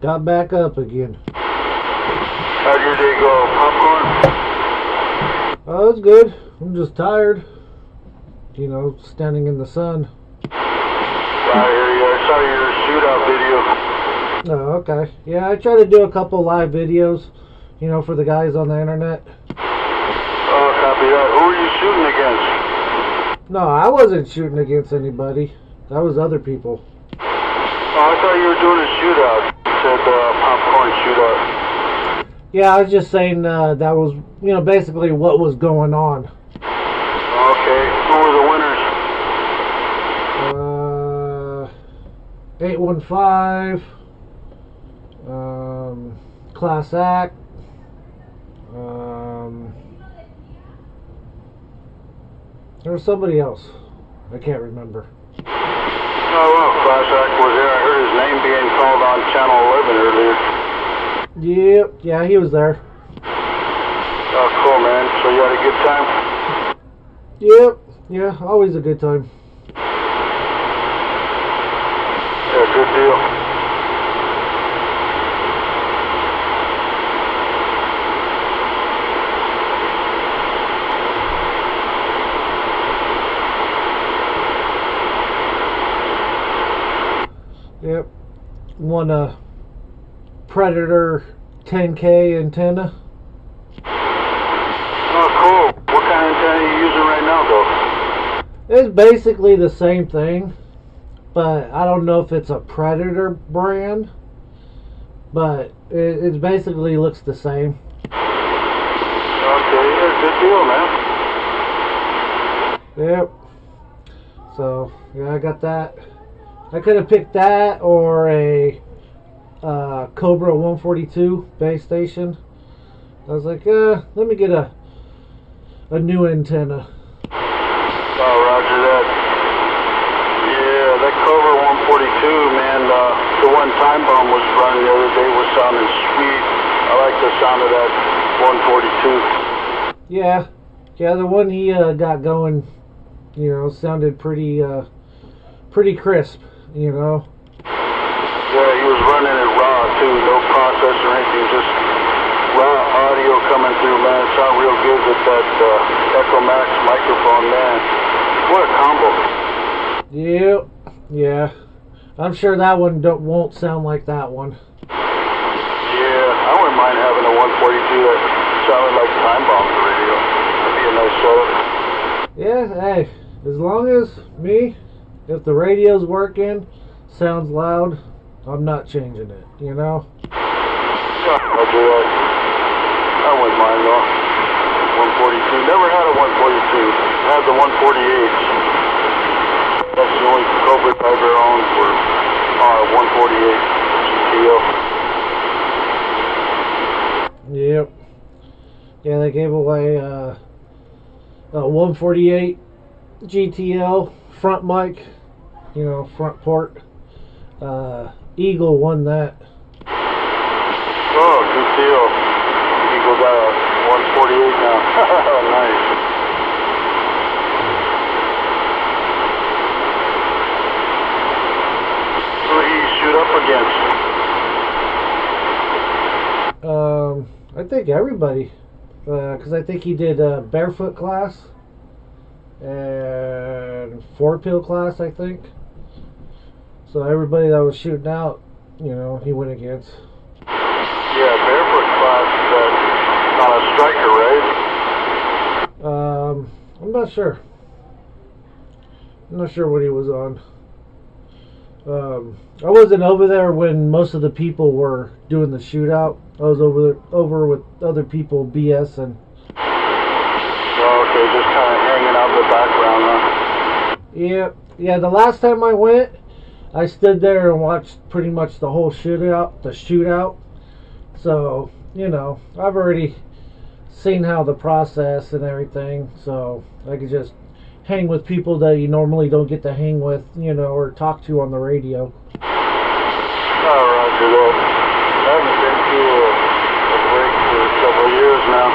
Got back up again. How'd your day go? Popcorn? Oh, it's good. I'm just tired. You know, standing in the sun. I hear you. I saw your shootout video. Oh, okay. Yeah, I try to do a couple live videos, you know, for the guys on the internet. Oh, copy that. Who are you shooting against? No, I wasn't shooting against anybody. That was other people. Oh, I thought you were doing a shootout. You said popcorn shootout. Yeah, I was just saying that was, you know, basically what was going on. Okay. Who were the winners? 815, Class Act, there was somebody else. I can't remember. Oh, well, Class Act was there. I heard his name being called on Channel 11 earlier. Yep, yeah, he was there. Oh, cool, man. So you had a good time? Yep, yeah, always a good time. Yeah, good deal. Yep, won a Predator 10K antenna. Oh, cool. What kind of antenna are you using right now, though? It's basically the same thing, but I don't know if it's a Predator brand, but it basically looks the same. Okay, yeah, good deal, man. Yep. So, yeah, I got that. I could have picked that or a Cobra 142 base station. I was like, let me get a new antenna. Oh, roger that. Yeah, that Cobra 142, man, the one Time Bomb was running the other day was sounding sweet. I like the sound of that 142. Yeah, the one he got going, you know, sounded pretty crisp, you know. Yeah, he was running it raw too, no process or anything, just raw audio coming through, man. It sounded real good with that Echo Max microphone, man. What a combo. Yep, yeah. I'm sure that one won't sound like that one. Yeah, I wouldn't mind having a 142 that sounded like Time Bomb for radio. That'd be a nice setup. Yeah, hey, as long as if the radio's working, sounds loud, I'm not changing it, you know? Yeah, I'll do that. I wouldn't mind though. 142. Never had a 142. I had the 148. That's the only Cobra I ever owned for 148 GTO. Yep. Yeah, they gave away a 148 GTL front mic, you know, front port. Eagle won that. Oh, good deal. Eagle got a 148 now. Nice. Who did he shoot up against? I think everybody, because I think he did barefoot class and 4-pill class, I think. So everybody that was shooting out, you know, he went against. Yeah, barefoot class is not a striker, right? I'm not sure. I'm not sure what he was on. I wasn't over there when most of the people were doing the shootout. I was over with other people BSing. Oh, okay, just kind of hanging out in the background, huh? Yeah. The last time I went, I stood there and watched pretty much the whole shootout. So, you know, I've already seen how the process and everything, so I could just hang with people that you normally don't get to hang with, you know, or talk to on the radio. Oh, roger that. I haven't been to a break for several years now.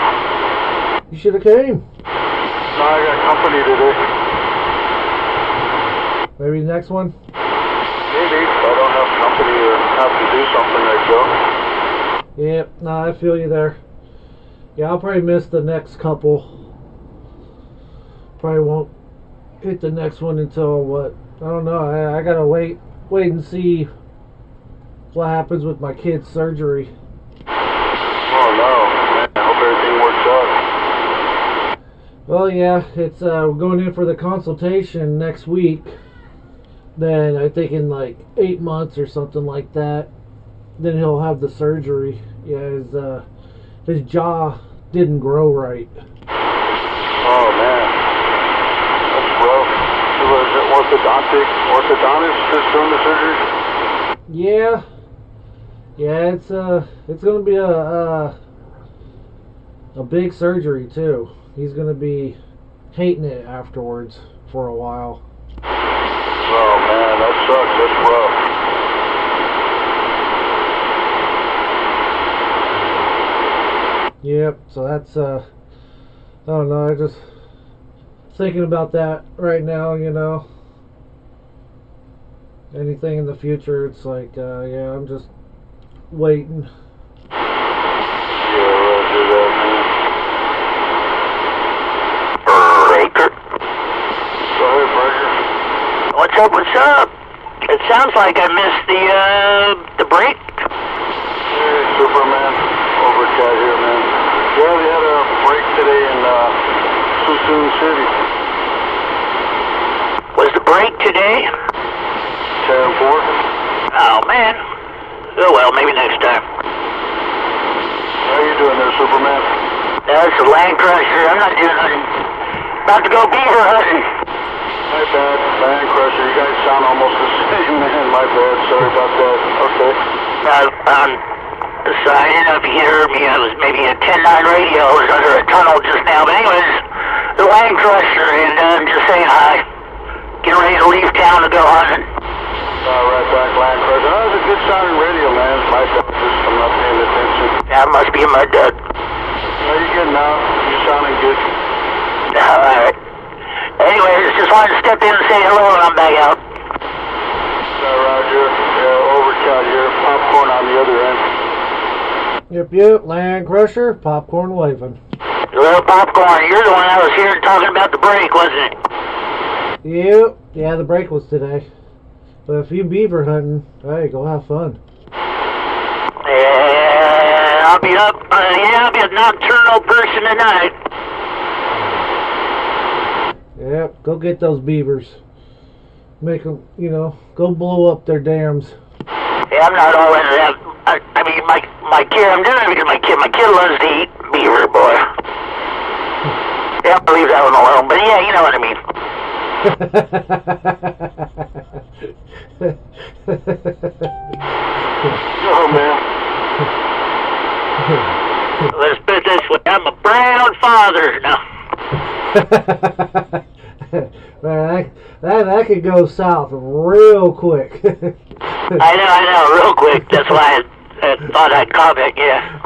You should have came. No, I got company today. Maybe the next one? Maybe, but I don't have company. company or have to do something like so. Yeah, nah, I feel you there. Yeah, I'll probably miss the next couple. Probably won't hit the next one until what? I don't know. I gotta wait and see what happens with my kid's surgery. Oh no, man, I hope everything works out. Well, yeah, it's we're going in for the consultation next week. Then I think in like 8 months or something like that, then he'll have the surgery. Yeah, his jaw didn't grow right. Oh man, that's rough. So was it orthodontist just doing the surgery? Yeah, it's gonna be a big surgery too. He's gonna be hating it afterwards for a while. Oh man, that sucks. That's rough. Yep. So that's I don't know. I just thinking about that right now. You know, anything in the future, it's like yeah, I'm just waiting. Yeah, roger that, man. Baker. Go ahead, Bridger. What's up? What's up? It sounds like I missed the break. Hey, Superman. Overcat here, man. Yeah, we had a break today in Suisun City. Was the break today? 10-4. Oh man. Oh well, maybe next time. How you doing there, Superman? That's a Land Crusher. I'm not doing nothing. About to go beaver hunting. My bad, Man Crusher. You guys sound almost the same, man. My bad. Sorry about that. Okay. So I didn't know if you heard me. I was maybe at 10-9 radio. I was under a tunnel just now. But anyways, the Land Crusher, and I'm just saying hi. Getting ready to leave town to go hunting. Right back, Land Crusher. That was a good sounding radio, man. My bad. Just I'm not paying attention. That must be a mud duck. How you getting now? You sounding good. Alright. Anyways, just wanted to step in and say hello and I'm back out. Roger. Yeah, Overcat here. Popcorn on the other end. Yep. Land Crusher, popcorn waving. Little Popcorn, you're the one I was hearing talking about the break, wasn't it? Yep. Yeah, the break was today. But if you beaver hunting, hey, go have fun. Yeah, I'll be up. I'll be a nocturnal person tonight. Yep, go get those beavers. Make them, go blow up their dams. Yeah, I'm not all into that. I mean, my kid, I'm doing it because my kid loves to eat beaver, boy. Yeah, I'll leave that one alone. But yeah, you know what I mean. Oh, man. Let's put it this way. I'm a proud father now. Man, that could go south real quick. I know, real quick. That's why I thought I'd comment, yeah.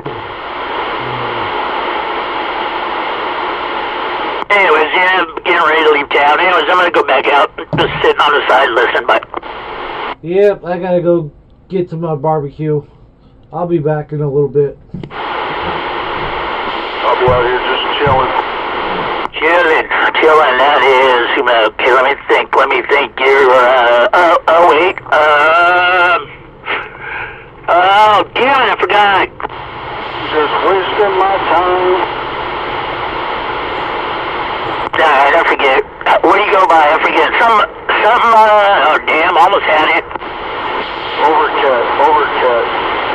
Anyways, yeah, I'm getting ready to leave town. Anyways, I'm gonna go back out. Just sitting on the side listening, but... Yep, I gotta go get to my barbecue. I'll be back in a little bit. I'll be out here just chilling. Chilling, that is, okay, let me think here, wait, oh, damn it, I forgot. Just wasting my time. Alright, I forget. What do you go by? I forget. Something, oh damn, almost had it. Overcat.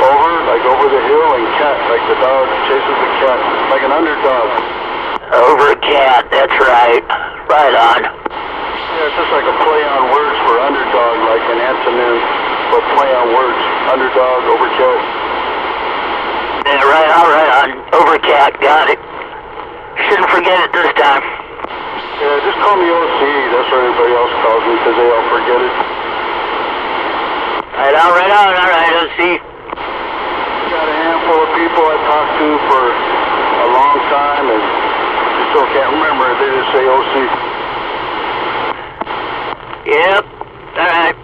Over, like over the hill, and cat, like the dog chases the cat, like an underdog. Overcat, that's right. Right on. Yeah, it's just like a play on words for underdog, like an antonym, but play on words. Underdog, overcat. Yeah, right on. Overcat, got it. Shouldn't forget it this time. Yeah, just call me OC. That's what everybody else calls me, because they all forget it. Right on, OC. Got a handful of people I talked to for a long time, and you still can't remember it. They just say OC. Yep. Alright.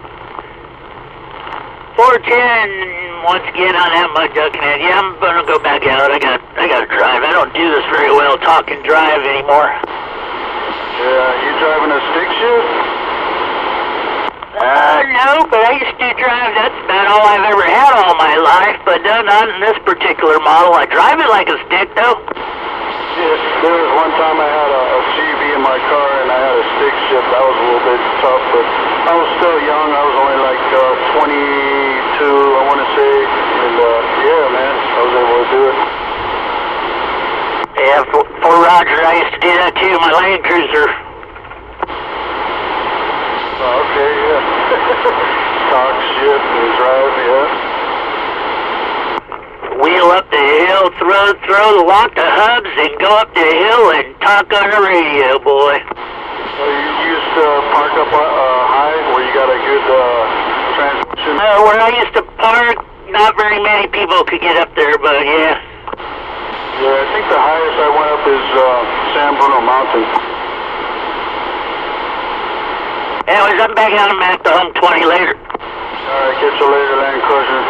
4-2 and once again on that mud ducking head. Yeah, I'm gonna go back out. I gotta drive. I don't do this very well, talk and drive anymore. Yeah, you driving a stick shift? No, but I used to drive. That's about all I've ever had all my life, but no, not in this particular model. I drive it like a stick, though. Yeah, there was one time I had a CV in my car and I had a stick shift. That was a little bit tough, but I was still young. I was only like 22, I want to say. And yeah, man, I was able to do it. Yeah, for Roger, I used to do that too. My Land Cruiser. Oh, okay, yeah. Talk shit and drive, yeah. Wheel up the hill, lock the hubs, and go up the hill and talk on the radio, boy. Well, you used to park up high where you got a good transmission? Where I used to park, not very many people could get up there, but yeah. Yeah, I think the highest I went up is San Bruno Mountain. Anyways, I'm back out. I'm at the home 20 later. Alright, catch you later, Land Cruiser.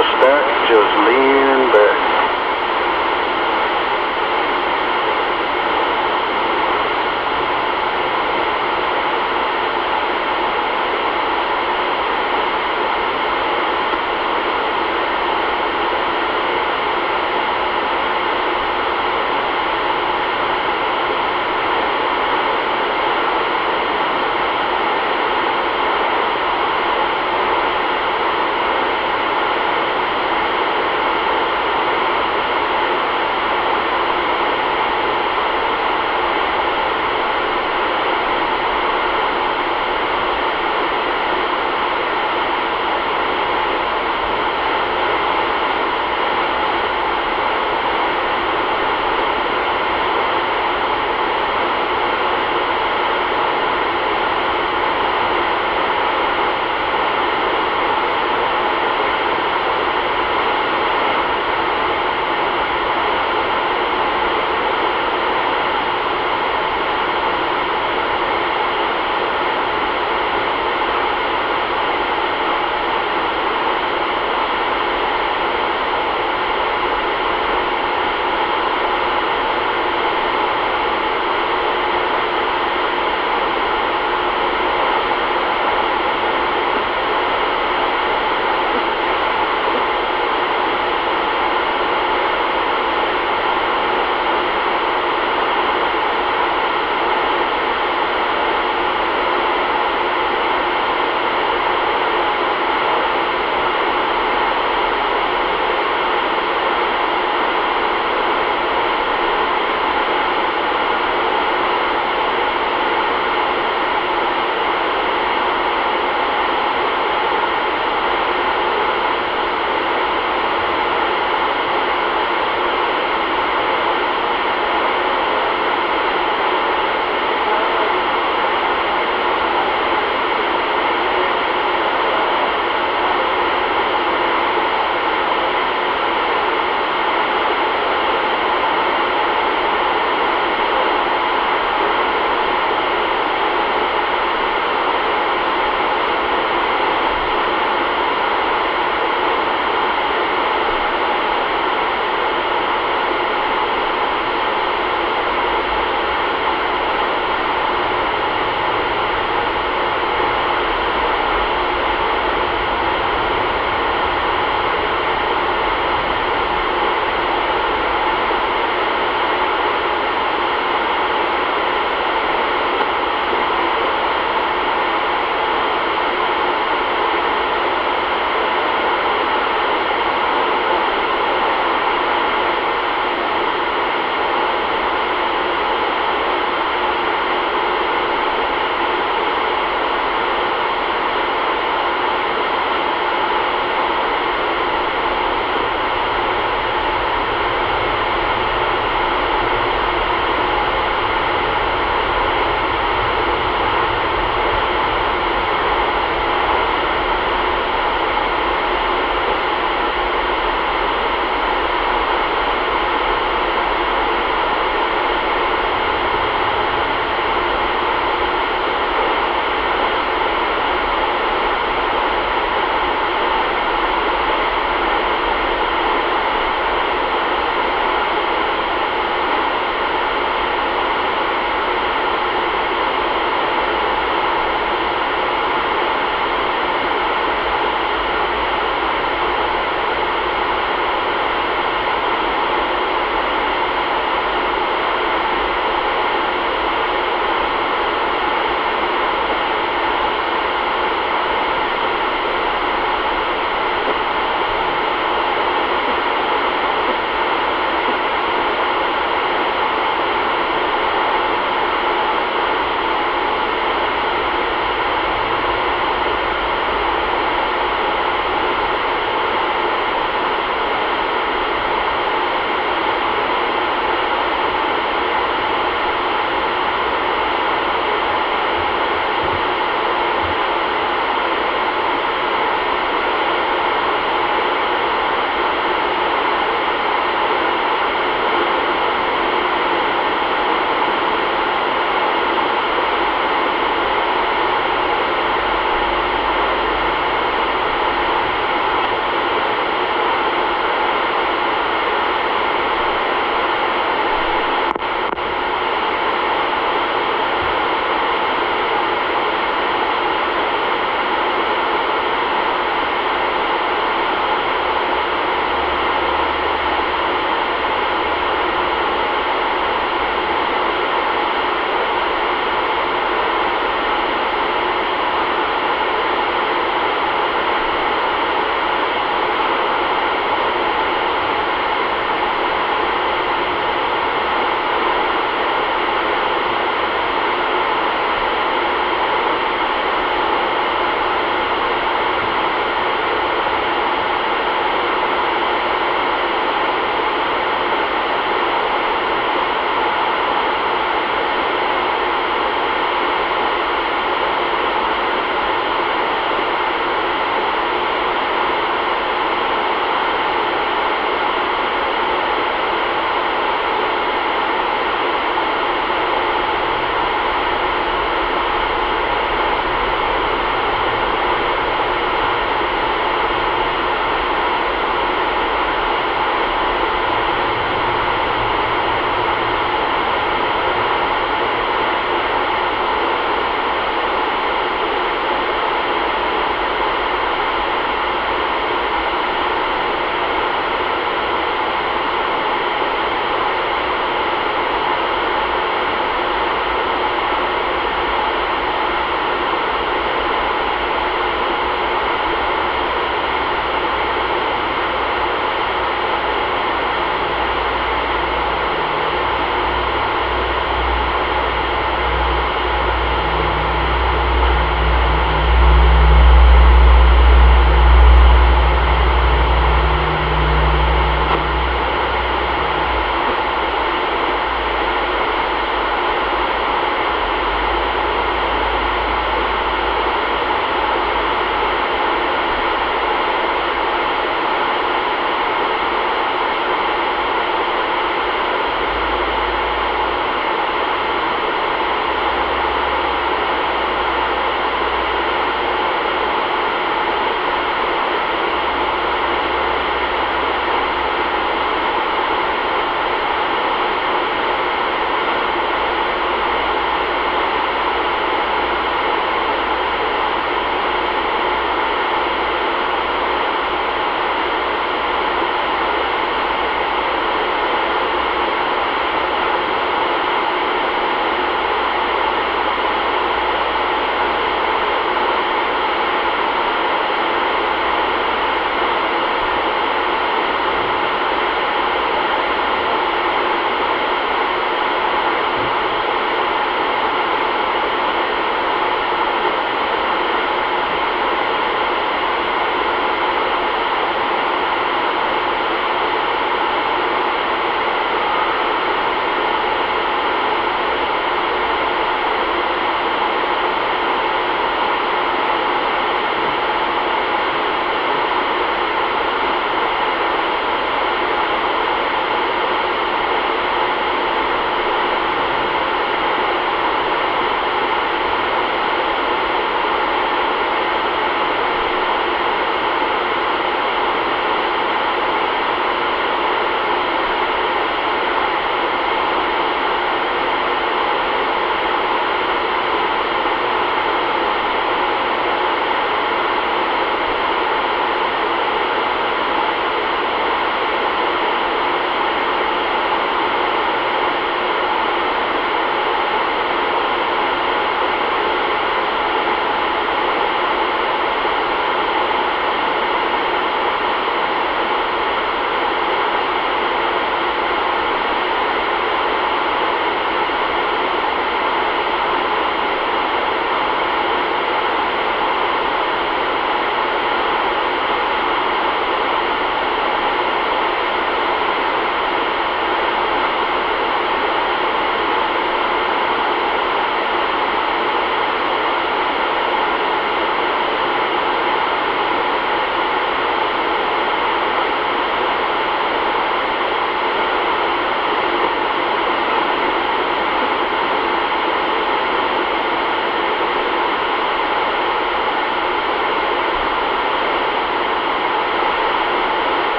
just that, just leaning back.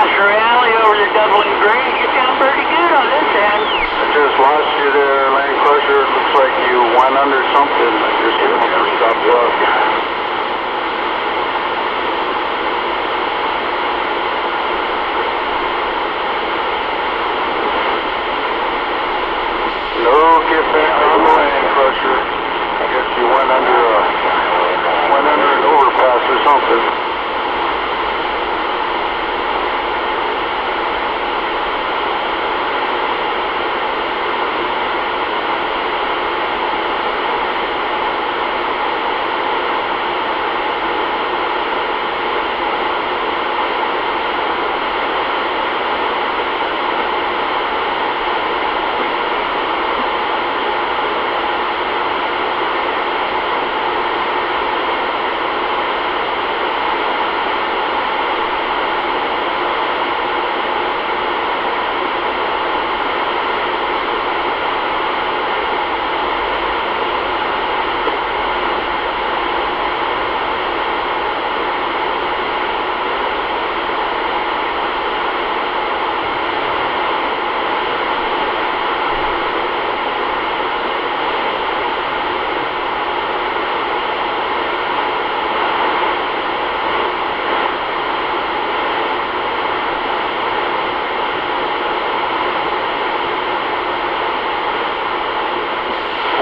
passing around over the Dublin Green. You sound pretty good on this end. I just lost you there, Land Crusher. It looks like you went under something. I just stopped up. No get back on the Land Crusher. I guess you went under an overpass or something.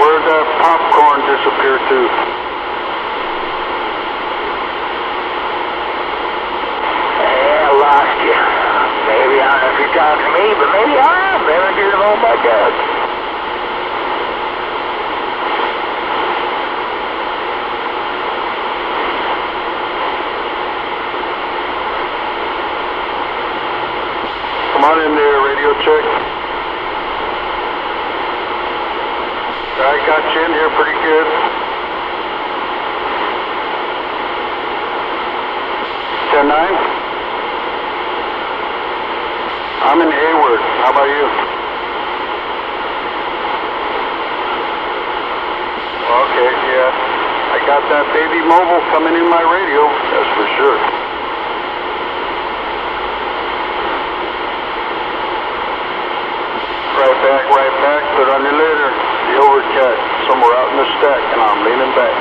Where'd that popcorn disappear to? I lost you. Maybe I don't know if you're talking to me, but maybe I am. Maybe I'm getting home by Doug. Come on in there, radio check. I got you in here pretty good. 10-9. I'm in Hayward. How about you? Okay, yeah. I got that baby mobile coming in my radio, that's for sure. Right back, put on your later. The overcat, somewhere out in the stack, and I'm leaning back.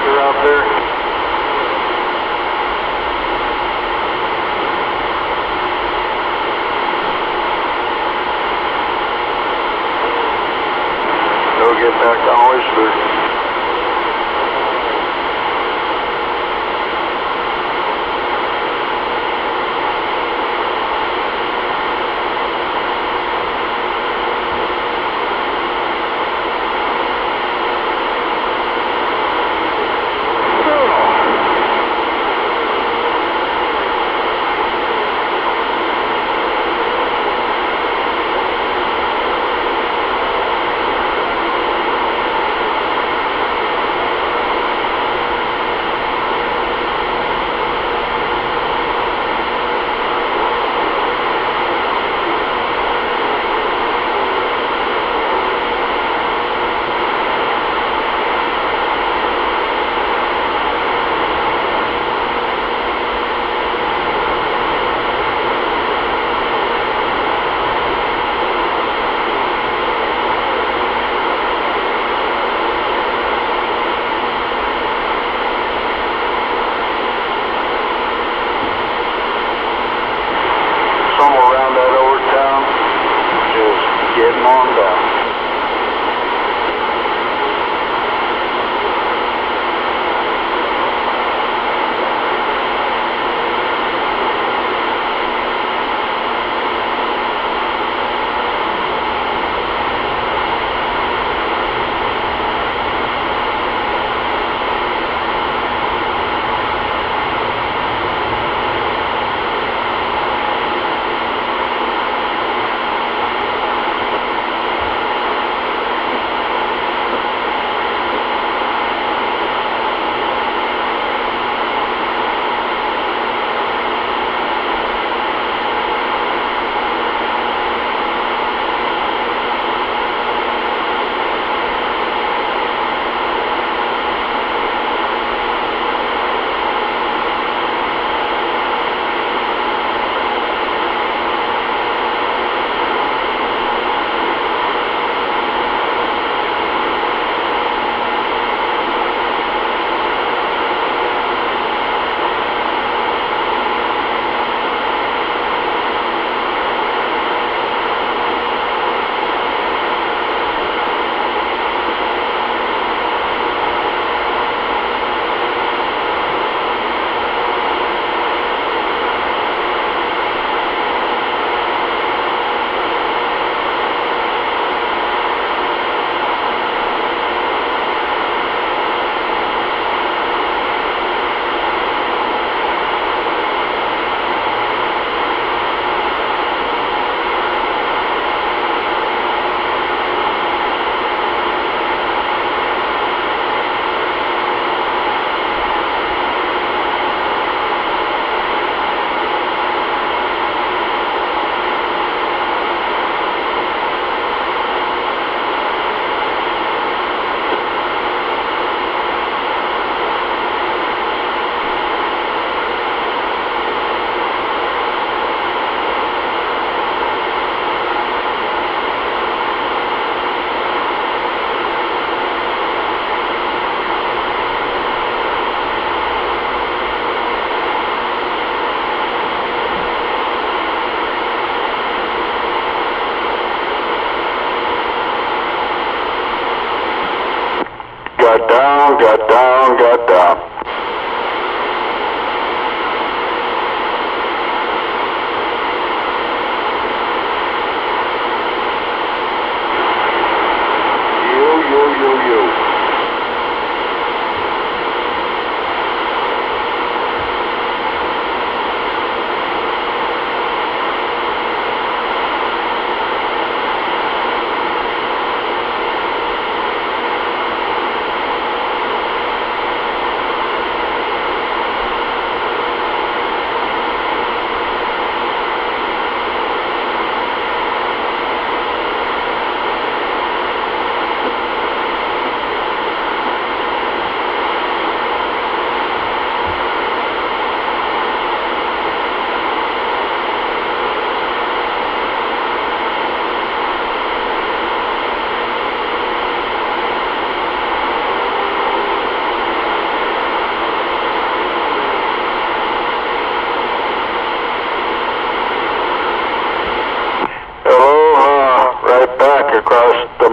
You're out there? Go get back on Oyster.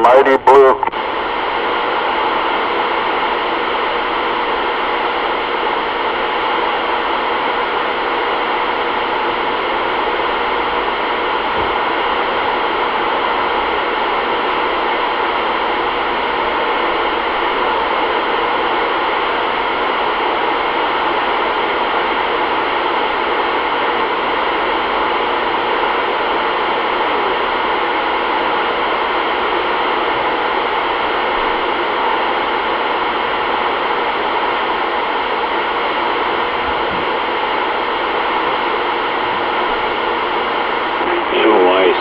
Mighty Blue.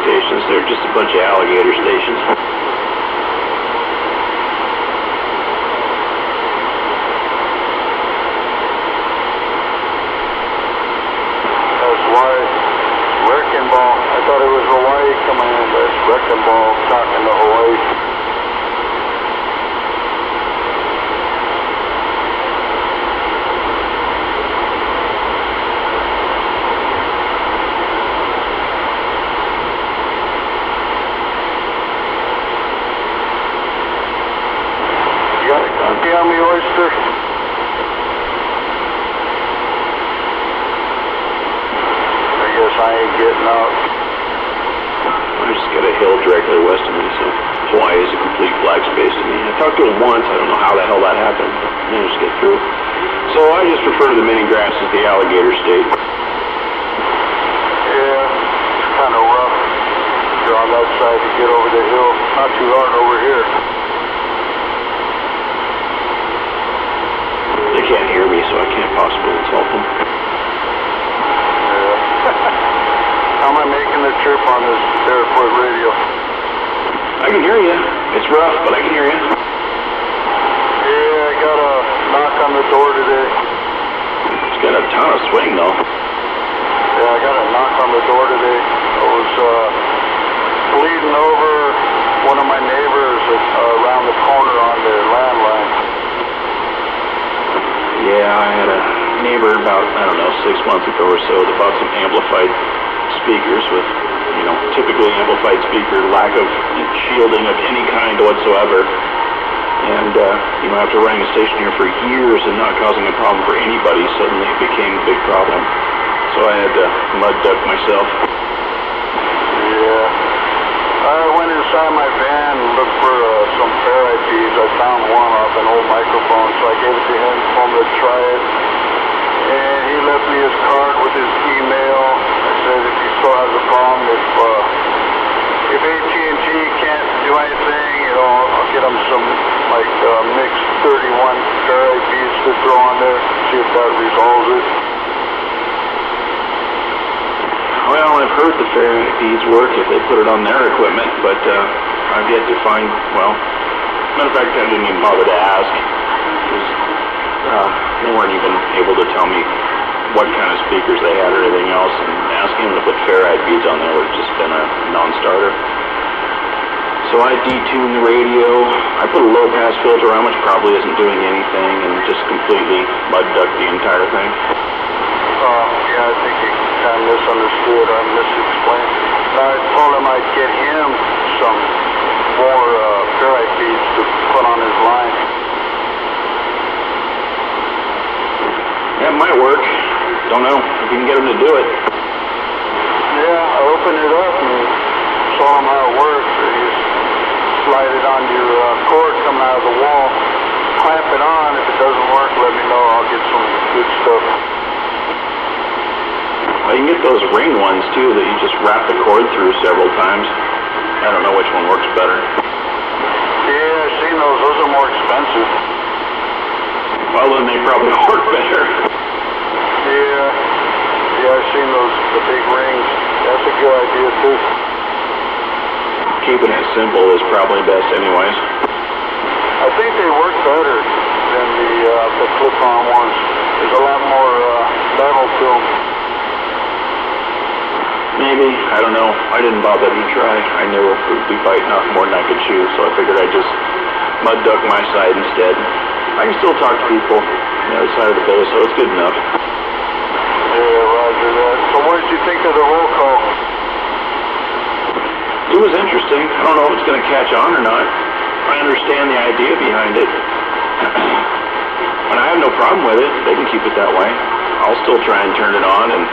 Stations. They're just a bunch of alligator stations. That's why Wrecking Ball. I thought it was Hawaii coming in. That's Wrecking Ball talking to Hawaii. You got a gunky on me, Oyster? I guess I ain't getting out. I just got a hill directly west of me, so Hawaii is a complete black space to me. I talked to him once. I don't know how the hell that happened. I managed to get through. So I just refer to the mini grass as the alligator state. Yeah, it's kind of rough. You're on that side to get over the hill. Not too hard over here. They can't hear me, so I can't possibly insult them. Yeah. How am I making the trip on this barefoot radio? I can hear you. It's rough, but I can hear you. Yeah, I got a knock on the door today. It's got a ton of swing, though. Yeah, I got a knock on the door today. I was bleeding over one of my neighbors around the corner on their landline. Yeah, I had a neighbor about, 6 months ago or so that bought some amplified speakers with, typically amplified speaker, lack of shielding of any kind whatsoever. And, after running a station here for years and not causing a problem for anybody, suddenly it became a big problem. So I had to mud duck myself. Yeah. I went inside my van and looked for some ferrite beads. I found one off an old microphone, so I gave it to him, told him to try it. And he left me his card with his email. I said if he still has a problem, if AT&T can't do anything, I'll get him some mixed 31 ferrite beads to throw on there, see if that resolves it. Well, I've heard the ferrite beads work if they put it on their equipment, but I've yet to find, matter of fact, I didn't even bother to ask, because they weren't even able to tell me what kind of speakers they had or anything else, and asking them to put ferrite beads on there would have just been a non-starter. So I detuned the radio, I put a low-pass filter on, which probably isn't doing anything, and just completely mud-ducked the entire thing. Yeah, I think he kind of misunderstood or misexplained. I told him I'd get him some more ferrite beads to put on his line. That might work. Don't know if you can get him to do it. Yeah, I opened it up and saw him how it works. You just slide it on your cord coming out of the wall, clamp it on. If it doesn't work, let me know. I'll get some good stuff. Well, you can get those ring ones, too, that you just wrap the cord through several times. I don't know which one works better. Yeah, I've seen those. Those are more expensive. Well, then they probably work better. Yeah, I've seen those, the big rings. That's a good idea, too. Keeping it simple is probably best anyways. I think they work better than the clip-on ones. There's a lot more level to them. Maybe. I don't know. I didn't bother to try. I knew it would be biting off more than I could chew, so I figured I'd just mud duck my side instead. I can still talk to people on the other side of the bay, so it's good enough. Yeah, roger that. So what did you think of the roll call? it was interesting. I don't know if it's going to catch on or not. I understand the idea behind it. And I have no problem with it. They can keep it that way. I'll still try and turn it on and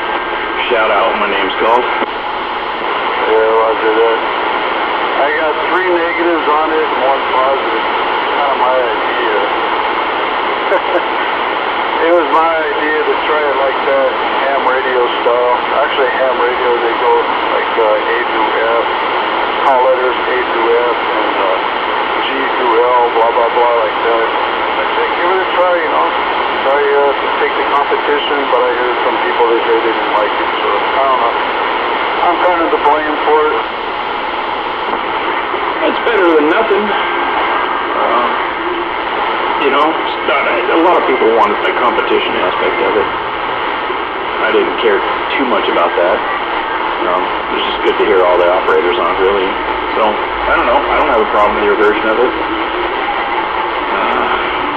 shout out when my name's called. Yeah, roger that. I got 3 negatives on it and 1 positive. Kind of my idea. It was my idea to try it like that, ham radio style. Actually, ham radio, they go like A through F, call letters A through F, and G through L, blah, blah, blah, like that. I said, give it a try, you know. Try to take the competition, but I heard some people, they say they didn't like it, so I don't know. I'm kind of to blame for it. It's better than nothing. You know, a lot of people wanted the competition aspect of it. I didn't care too much about that. It was just good to hear all the operators on, really. So, I don't know. I don't have a problem with your version of it.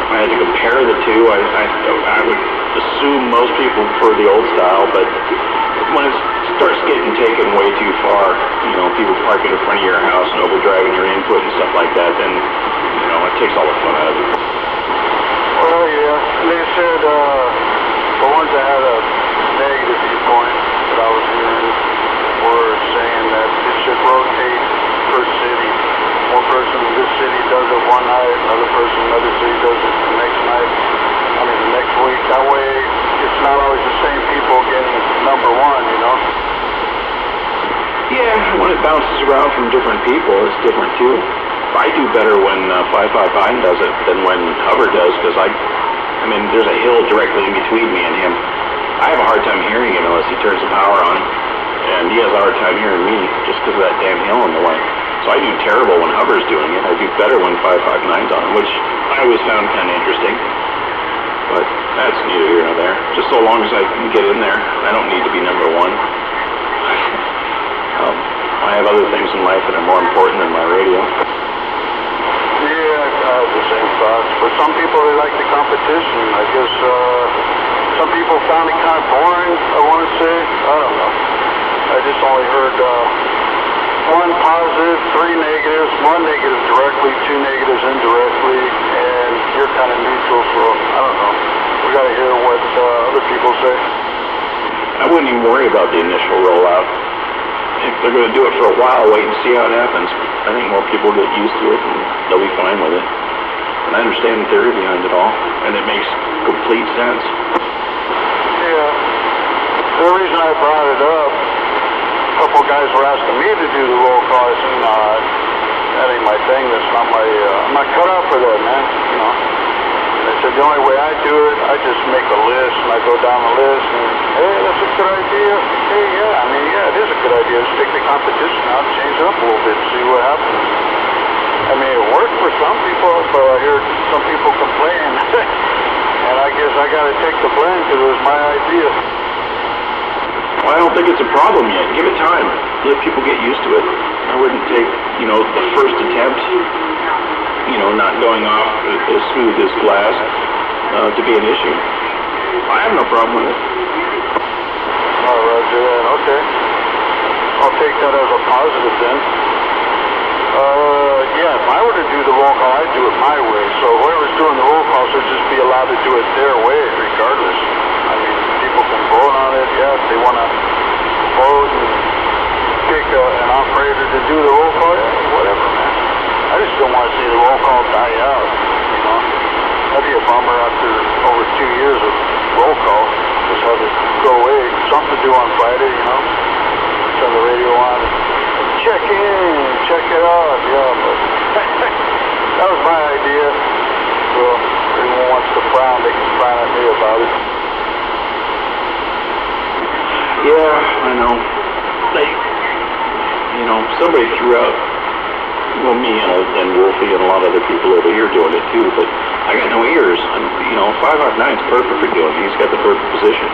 I had to compare the two. I would assume most people prefer the old style, but when it starts getting taken way too far, you know, people parking in front of your house and overdriving your input and stuff like that, then, you know, it takes all the fun out of it. Well, yeah. They said the ones that had a negative viewpoint that I was hearing were saying that it should rotate per city. One person in this city does it one night, another person in another city does it the next night. I mean, the next week. That way, it's not always the same people getting number 1, you know? Yeah, when it bounces around from different people, it's different too. I do better when 555 does it than when Hubbard does, because I mean, there's a hill directly in between me and him. I have a hard time hearing him unless he turns the power on, and he has a hard time hearing me just because of that damn hill in the way. So I do terrible when Hubbard's doing it. I do better when 559's on, which I always found kind of interesting. But that's neither here nor there. Just so long as I can get in there, I don't need to be number 1. I have other things in life that are more important than my radio. Yeah, I have the same thoughts. But some people, they like the competition. I guess some people found it kind of boring, I want to say. I don't know. I just only heard 1 positive, 3 negatives, 1 negative directly, 2 negatives indirectly, and you're kind of neutral, so I don't know. We got to hear what other people say. I wouldn't even worry about the initial rollout. If they're going to do it for a while, wait and see how it happens. I think more people get used to it and they'll be fine with it. And I understand the theory behind it all, and it makes complete sense. Yeah. The reason I brought it up, a couple guys were asking me to do the roll call. I said, nah, that ain't my thing. That's not my, I'm not cut out for that, man. You know. I said, the only way I do it, I just make a list, and I go down the list, and, hey, that's a good idea. Hey, yeah, I mean, yeah, it is a good idea. Let's take the competition out, change it up a little bit, see what happens. I mean, it worked for some people, but I hear some people complain. And I guess I got to take the blame because it was my idea. Well, I don't think it's a problem yet. Give it time. Let people get used to it. I wouldn't take, you know, the first attempt, you know, not going off as smooth as glass to be an issue. I have no problem with it. All right, okay. I'll take that as a positive then. Yeah, if I were to do the roll call, I'd do it my way. So whoever's doing the roll call should just be allowed to do it their way, regardless. I mean, people can vote on it. Yeah, if they want to vote and pick an operator to do the roll call, yeah, whatever, man. I just don't want to see the roll call die out, you know. That'd be a bummer after over 2 years of roll call. Just have it go away. Something to do on Friday, you know. Turn the radio on and check in, check it out, yeah, but that was my idea. So if anyone wants to frown, they can frown at me about it. Yeah, I know. You know, somebody threw out, well, me and Wolfie and a lot of other people over here doing it too, but I got no ears. You know, 559's perfect for doing it. He's got the perfect position.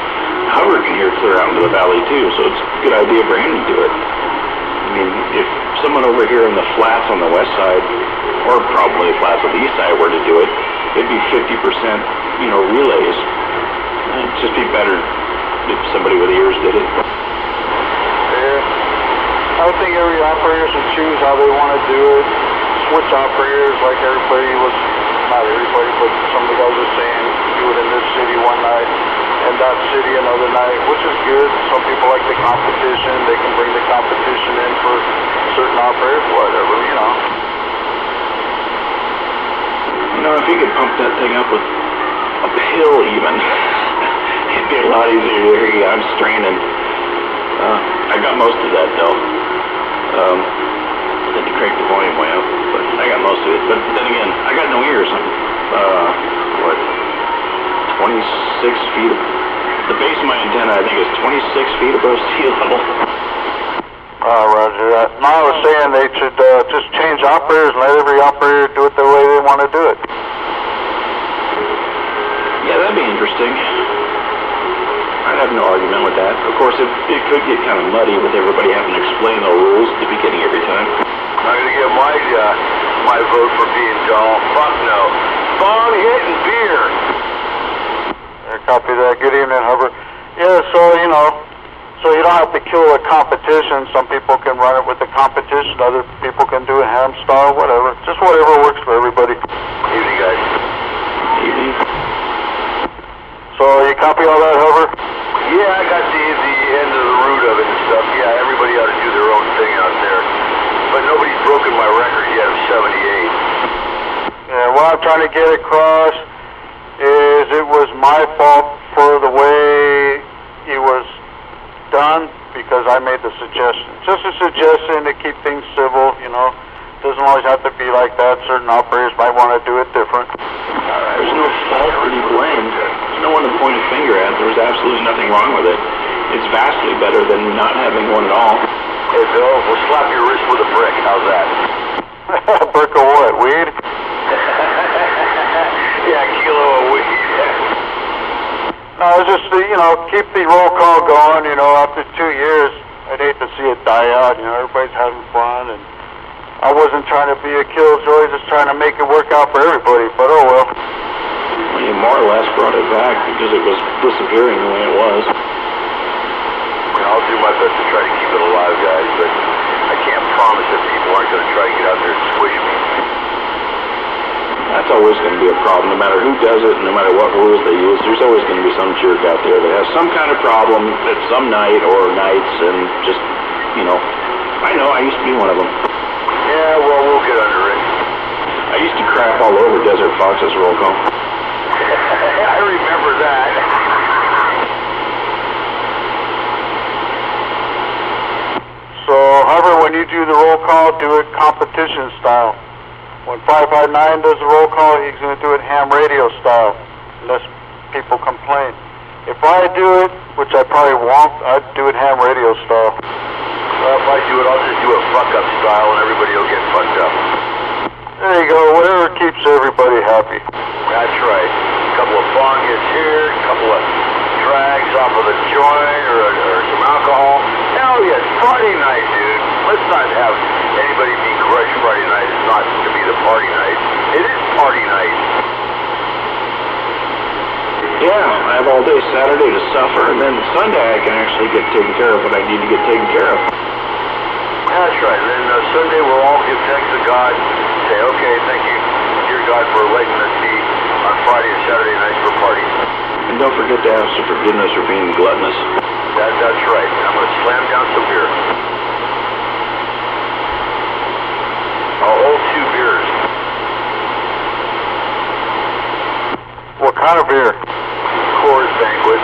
Howard can hear clear out into the valley too, so it's a good idea for him to do it. I mean, if someone over here in the flats on the west side, or probably the flats on the east side were to do it, it'd be 50%, you know, relays. It'd just be better if somebody with ears did it. Yeah. I I think every operator should choose how they want to do it. Switch operators like everybody was, not everybody, but some of the guys were saying, do it in this city one night and that city another night, which is good. Some people like the competition. They can bring the competition in for certain operators, whatever, you know. You know, if you could pump that thing up with a pill even, it'd be a lot easier to hear you. I'm straining. I got most of that though. I had to crank the volume way up, but I got most of it. But then again, I got no ears. I'm, 26 feet. The base of my antenna, I think, is 26 feet above sea level. Roger that. No, I was saying they should just change operators and let every operator do it the way they want to do it. Yeah, that'd be interesting. I'd have no argument with that. Of course, it could get kind of muddy with everybody having to explain the rules at the beginning every time. I'm going to give my vote for being dull. Fuck no. Bong hitting beer. Copy that. Good evening, Hubbard. Yeah, so, you know, so you don't have to kill a competition. Some people can run it with the competition. Other people can do a ham style, whatever. Just whatever works for everybody. Evening, guys. Evening. So you copy all that, Hubbard? Yeah, I got the end of the root of it and stuff. Yeah, everybody ought to do their own thing out there. But nobody's broken my record yet of 78. Yeah, what I'm trying to get across is it was my fault for the way it was done because I made the suggestion. Just a suggestion to keep things civil, you know. Doesn't always have to be like that. Certain operators might want to do it different. There's no fault to be blamed. There's no one to point a finger at. There's absolutely nothing wrong with it. It's vastly better than not having one at all. Hey, Bill, we'll slap your wrist with a brick. How's that? A brick of what? Weed? Yeah, a kilo of weed. No, just, you know, keep the roll call going. You know, after 2 years, I'd hate to see it die out. You know, everybody's having fun, and I wasn't trying to be a killjoy, just trying to make it work out for everybody, but oh well. Well, you more or less brought it back because it was disappearing the way it was. I'll do my best to try to keep it alive, guys, but I can't promise that people aren't going to try to get out there and squish me. That's always going to be a problem, no matter who does it, and no matter what rules they use. There's always going to be some jerk out there that has some kind of problem at some night or nights, and just, you know, I used to be one of them. Yeah, well, we'll get under it. I used to crap all over Desert Fox's roll call. I remember that. So, however, when you do the roll call, do it competition style. When 559 does the roll call, he's going to do it ham radio style, unless people complain. If I do it, which I probably won't, I'd do it ham radio style. Well, if I do it, I'll just do it fuck-up style, and everybody will get fucked up. There you go. Whatever keeps everybody happy. That's right. A couple of bong hits here, a couple of drags off of the joint, or some alcohol. Hell yes, Friday night, dude. Let's not have anybody be crushed Friday night. It's not to be the party night. It is party night. Yeah, I have all day Saturday to suffer, and then Sunday I can actually get taken care of what I need to get taken care of. That's right. Then Sunday we'll all give thanks to God and say, okay, thank you, dear God, for letting us be on Friday and Saturday nights for parties. And don't forget to ask for forgiveness for being gluttonous. That's right. I'm going to slam down some beer. I'll hold 2 beers. What kind of beer? Coors Banquet.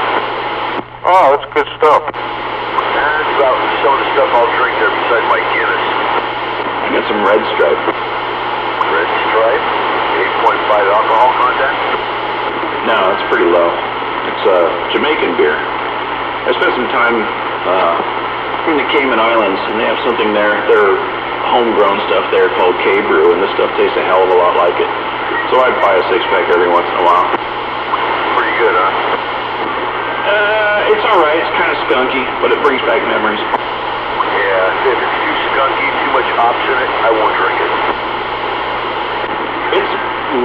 Oh, that's good stuff. That's about some of the stuff I'll drink there besides my Guinness. I got some Red Stripe. Red Stripe? 8.5 alcohol content? No, it's pretty low. It's Jamaican beer. I spent some time in the Cayman Islands, and they have something there. They're homegrown stuff there called K-Brew, and this stuff tastes a hell of a lot like it. So I'd buy a 6-pack every once in a while. Pretty good, huh? It's alright. It's kind of skunky, but it brings back memories. Yeah, if it's too skunky, too much hops in it, I won't drink it. It's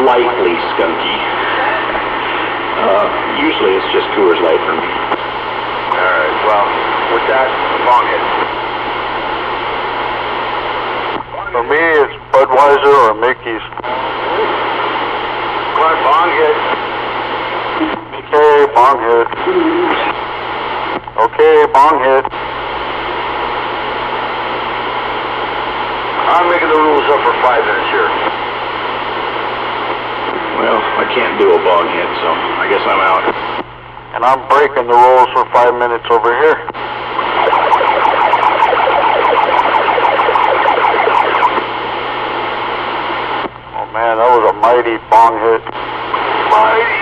lightly skunky. Usually it's just Coors Light for me. Alright, well, with that, bong it. For me, it's Budweiser or Mickey's. Come on, bong hit. Okay, bong hit. Okay, bong hit. I'm making the rules up for 5 minutes here. Well, I can't do a bong hit, so I guess I'm out. And I'm breaking the rules for 5 minutes over here. Oh man, that was a mighty bong hit. Mighty.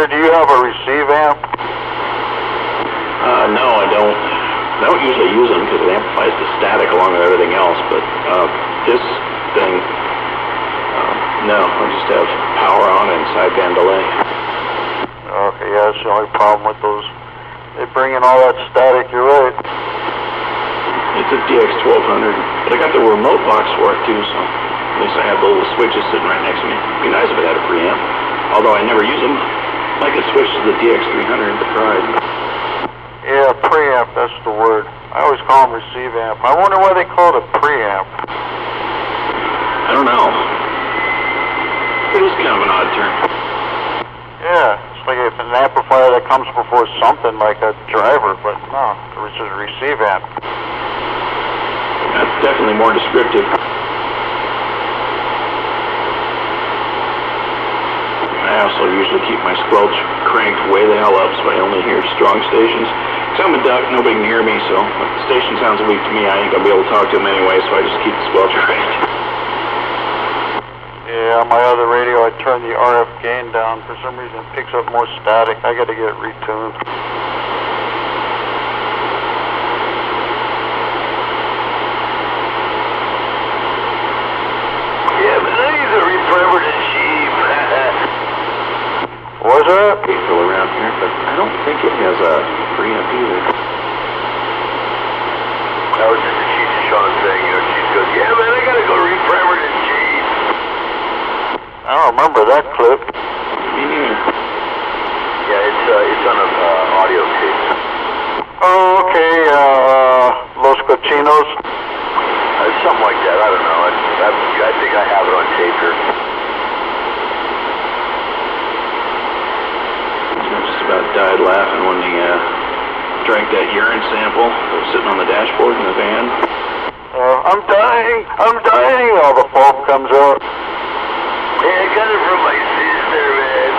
Do you have a receive amp? No, I don't. I don't usually use them because it amplifies the static along with everything else, but this thing, no, I just have power on and sideband delay. Okay, yeah, that's the only problem with those. They bring in all that static, you're right. It's a DX1200, but I got the remote box for it too, so at least I have the little switches sitting right next to me. It'd be nice if it had a preamp, although I never use them. I could switch to the DX300 to Pride. Yeah, preamp, that's the word. I always call them receive amp. I wonder why they call it a preamp. I don't know. It is kind of an odd term. Yeah, it's like if an amplifier that comes before something like a driver, but no, it's just a receive amp. That's definitely more descriptive. I also usually keep my squelch cranked way the hell up so I only hear strong stations. Because I'm a duck, nobody can hear me, so if the station sounds weak to me, I ain't gonna be able to talk to them anyway, so I just keep the squelch cranked. Yeah, on my other radio I turn the RF gain down. For some reason it picks up more static. I gotta get it retuned. Yeah, but I need the reprimer to cheap. What's that? April around here, but I don't think it has a preamp either. That was just a Cheech and Chong thing, you know. Cheech goes, yeah, man, I gotta go reprimer to cheap. I don't remember that clip. Me neither. Yeah, it's on an audio tape. Oh, okay, Los Cochinos. Something like that, I don't know. I think I have it on tape here. About died laughing when he drank that urine sample that was sitting on the dashboard in the van. I'm dying. All the foam comes out. Hey, I got it from my sister, man.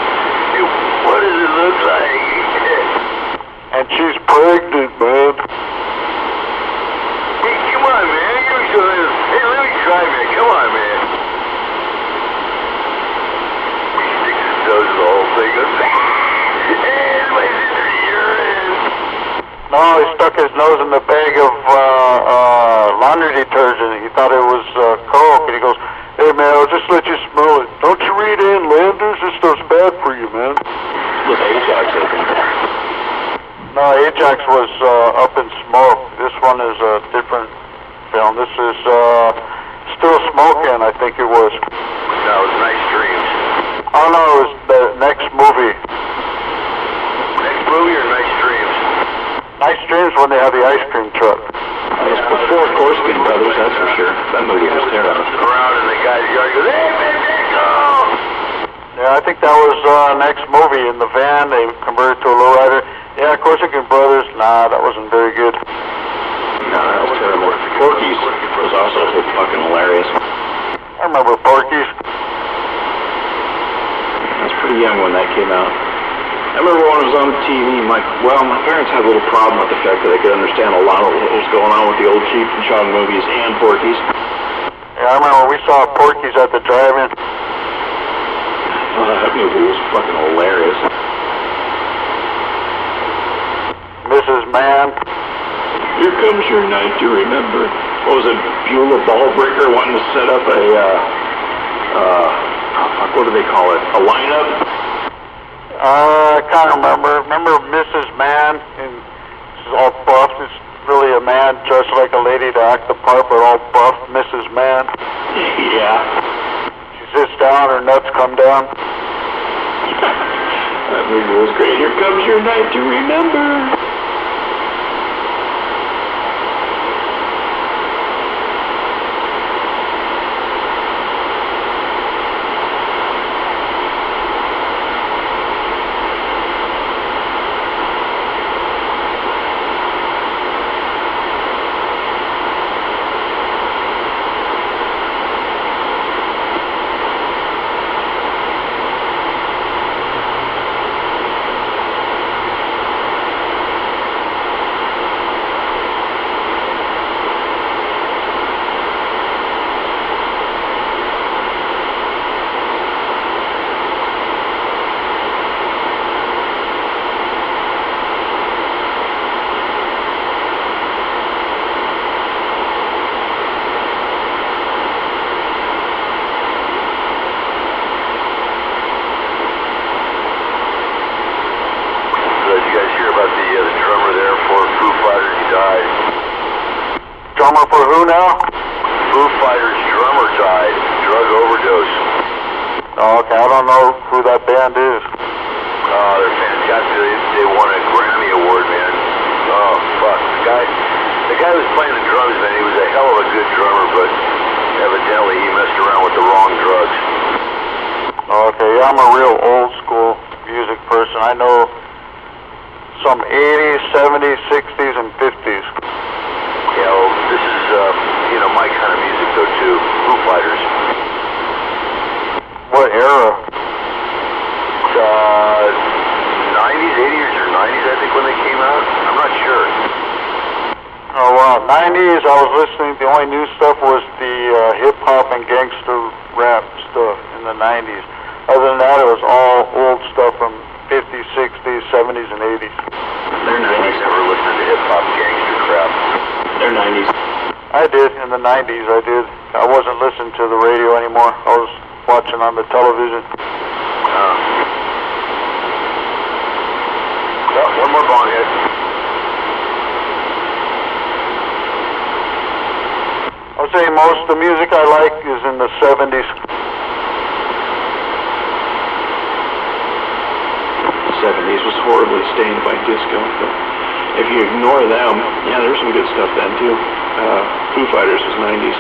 Hey, what does it look like? And she's pregnant, man. Hey, come on, man. Give me some of this. Hey, let me try, man. Come on, man. He sticks his nose in the whole thing. Goes, and my sister's urine. No, he stuck his nose in the bag of laundry detergent. He thought it was Coke, and he goes, hey, man, I'll just let you smell it. Don't you read in Landers? This stuff's bad for you, man. Look, Ajax, I think. No, Ajax was Up in Smoke. This one is a different film. This is Still Smoking, I think it was. No, it was Nice Dreams. Oh, no, it was the next movie. Next movie or Nice Dreams? Nice Dreams when they have the ice cream truck. It was before Korskin Brothers, that's for sure. That movie was terrible. Around in the guy's yard, he goes, hey, man, go! Yeah, I think that was next movie in the van. They converted to a lowrider. Yeah, Corsican Brothers. Nah, that wasn't very good. No, that was terrible. Porky's was also so fucking hilarious. I remember Porky's. I was pretty young when that came out. I remember when it was on TV, my parents had a little problem with the fact that they could understand a lot of what was going on with the old Cheech and Chong movies and Porky's. Yeah, I remember we saw Porky's at the drive-in. That movie was fucking hilarious. Mrs. Mann. Here comes your night to remember. what was it, Beulah Ballbreaker wanting to set up a, what do they call it, a lineup? I can't remember. Remember Mrs. Man? And she's all buffed. It's really a man dressed like a lady to act the part, but all buffed, Mrs. Man. Yeah. She sits down, her nuts come down. That movie was great. Here comes your night to remember. Drummer for who now? Foo Fighters drummer died, drug overdose. Oh, okay, I don't know who that band is. They're fantastic. They won a Grammy Award, man. Oh, fuck. The guy who was playing the drums, man, he was a hell of a good drummer, but evidently he messed around with the wrong drugs. Okay, yeah, I'm a real old school music person. I know some 80s, 70s, 60s, and 50s. Yeah, well, this is, my kind of music, though, too. Foo Fighters. What era? 90s, 80s, or 90s, I think, when they came out. I'm not sure. Oh, wow. 90s, I was listening. The only new stuff was the hip-hop and gangster rap stuff in the 90s. Other than that, it was all old stuff from 50s, 60s, 70s, and 80s. They're 90s. Never listened to hip-hop gangster crap. They're 90s. I did. In the 90s, I did. I wasn't listening to the radio anymore. I was watching on the television. Well, one more bong hit. I would say most of the music I like is in the 70s. The 70s was horribly stained by disco, but if you ignore them, yeah, there's some good stuff then too. Foo Fighters was 90s.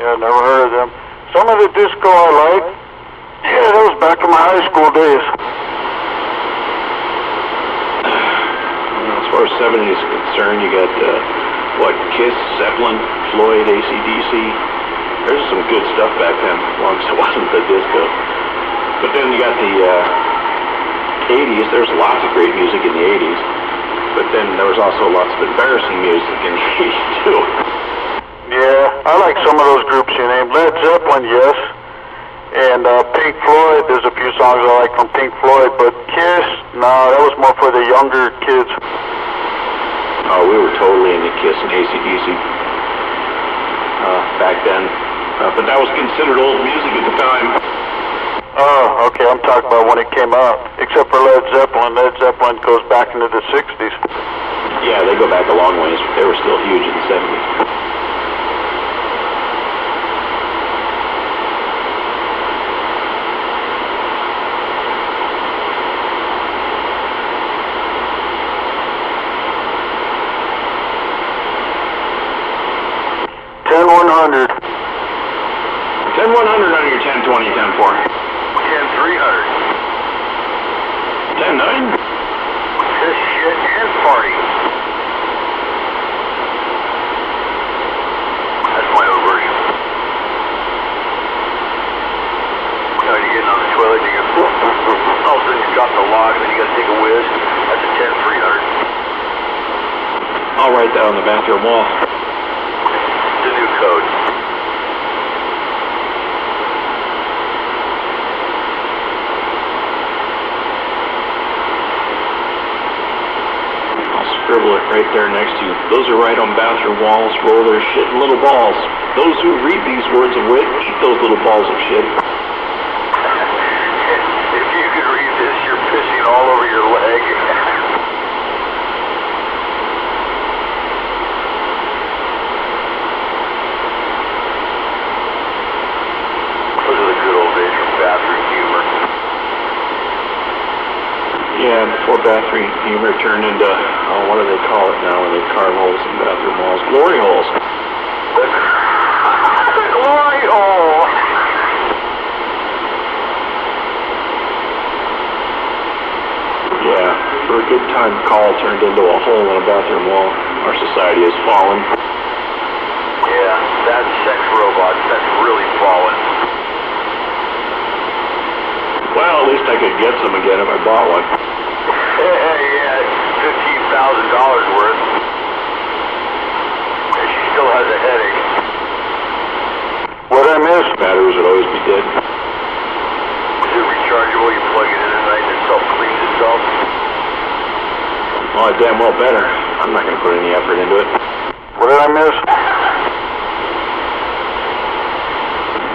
Yeah, never heard of them. Some of the disco I like, yeah, that was back in my high school days. As far as 70s is concerned, you got, Kiss, Zeppelin, Floyd, AC/DC. There's some good stuff back then, as long as it wasn't the disco. But then you got the 80s. There's lots of great music in the 80s. But then there was also lots of embarrassing music in the 80s, too. Yeah, I like some of those groups you named. Led Zeppelin, yes. And Pink Floyd, there's a few songs I like from Pink Floyd. But Kiss, no, that was more for the younger kids. Oh, we were totally into Kiss and AC/DC back then. But that was considered old music at the time. Oh, okay, I'm talking about when it came out. Except for Led Zeppelin. Led Zeppelin goes back into the 60s. Yeah, they go back a long ways. They were still huge in the 70s. Ten 100. 10-100 on your 10-20, 10-4. 10-300. 10-9? This shit and party. That's my own version. Now you're getting on the toilet, you go, all of a sudden you drop the log, and then you gotta take a whiz. That's a 10-300. I'll write that on the bathroom wall. It's a new code. scribble it right there next to you. Those who write on bathroom walls roll their shit in little balls. Those who read these words of wit eat those little balls of shit. If you could read this, you're pissing all over your leg. Those are the good old days of bathroom humor. Yeah, before bathroom humor turned into, oh, what do they call it now when they carve holes in bathroom walls? Glory holes. The glory hole! Yeah, for a good time, call turned into a hole in a bathroom wall. Our society has fallen. Yeah, that's sex robots. That's really fallen. Well, at least I could get some again if I bought one. Yeah, $15,000 worth. And she still has a headache. What I miss? Batteries would always be dead. Is it rechargeable? You plug it in at night and it self-cleans itself? Well, I damn well better. I'm not going to put any effort into it. What did I miss?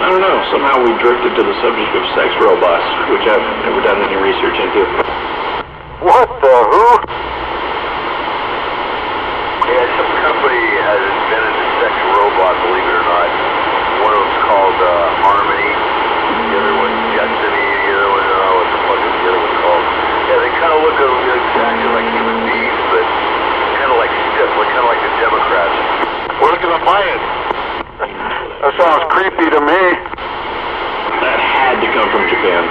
I don't know. Somehow we drifted to the subject of sex robots, which I've never done any research into. What the who? Yeah, some company has invented a sex robot, believe it or not. One of them's called Harmony. The other one's Destiny. The other one, what the fuck is the other one called? Yeah, they kind of look exactly like human beings, but kind of like stiff, like kind of like the Democrats. We're looking to buy it. That sounds creepy to me. That had to come from Japan.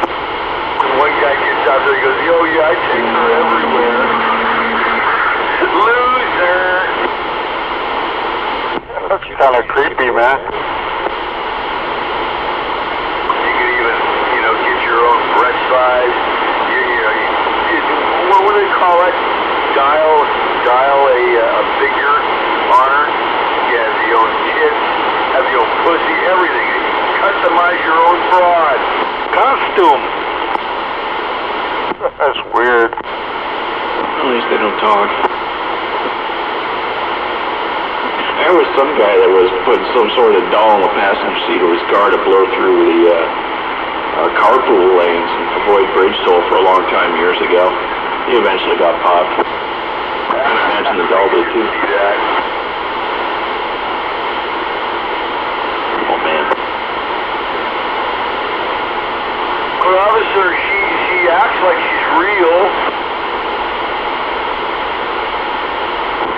One guy gets out there, he goes, yo, yeah, I take her everywhere. Loser! That's kind of creepy, man. You can even, get your own breast size. What do they call it? Dial a figure on her. You have your own tits, have your own pussy, everything. Customize your own broad. Costume. That's weird. At least they don't talk. There was some guy that was putting some sort of doll in the passenger seat of his car to blow through the carpool lanes and avoid bridge toll for a long time years ago. He eventually got popped. I can imagine the doll did too. Oh man. Well, officer, she acts like she's real.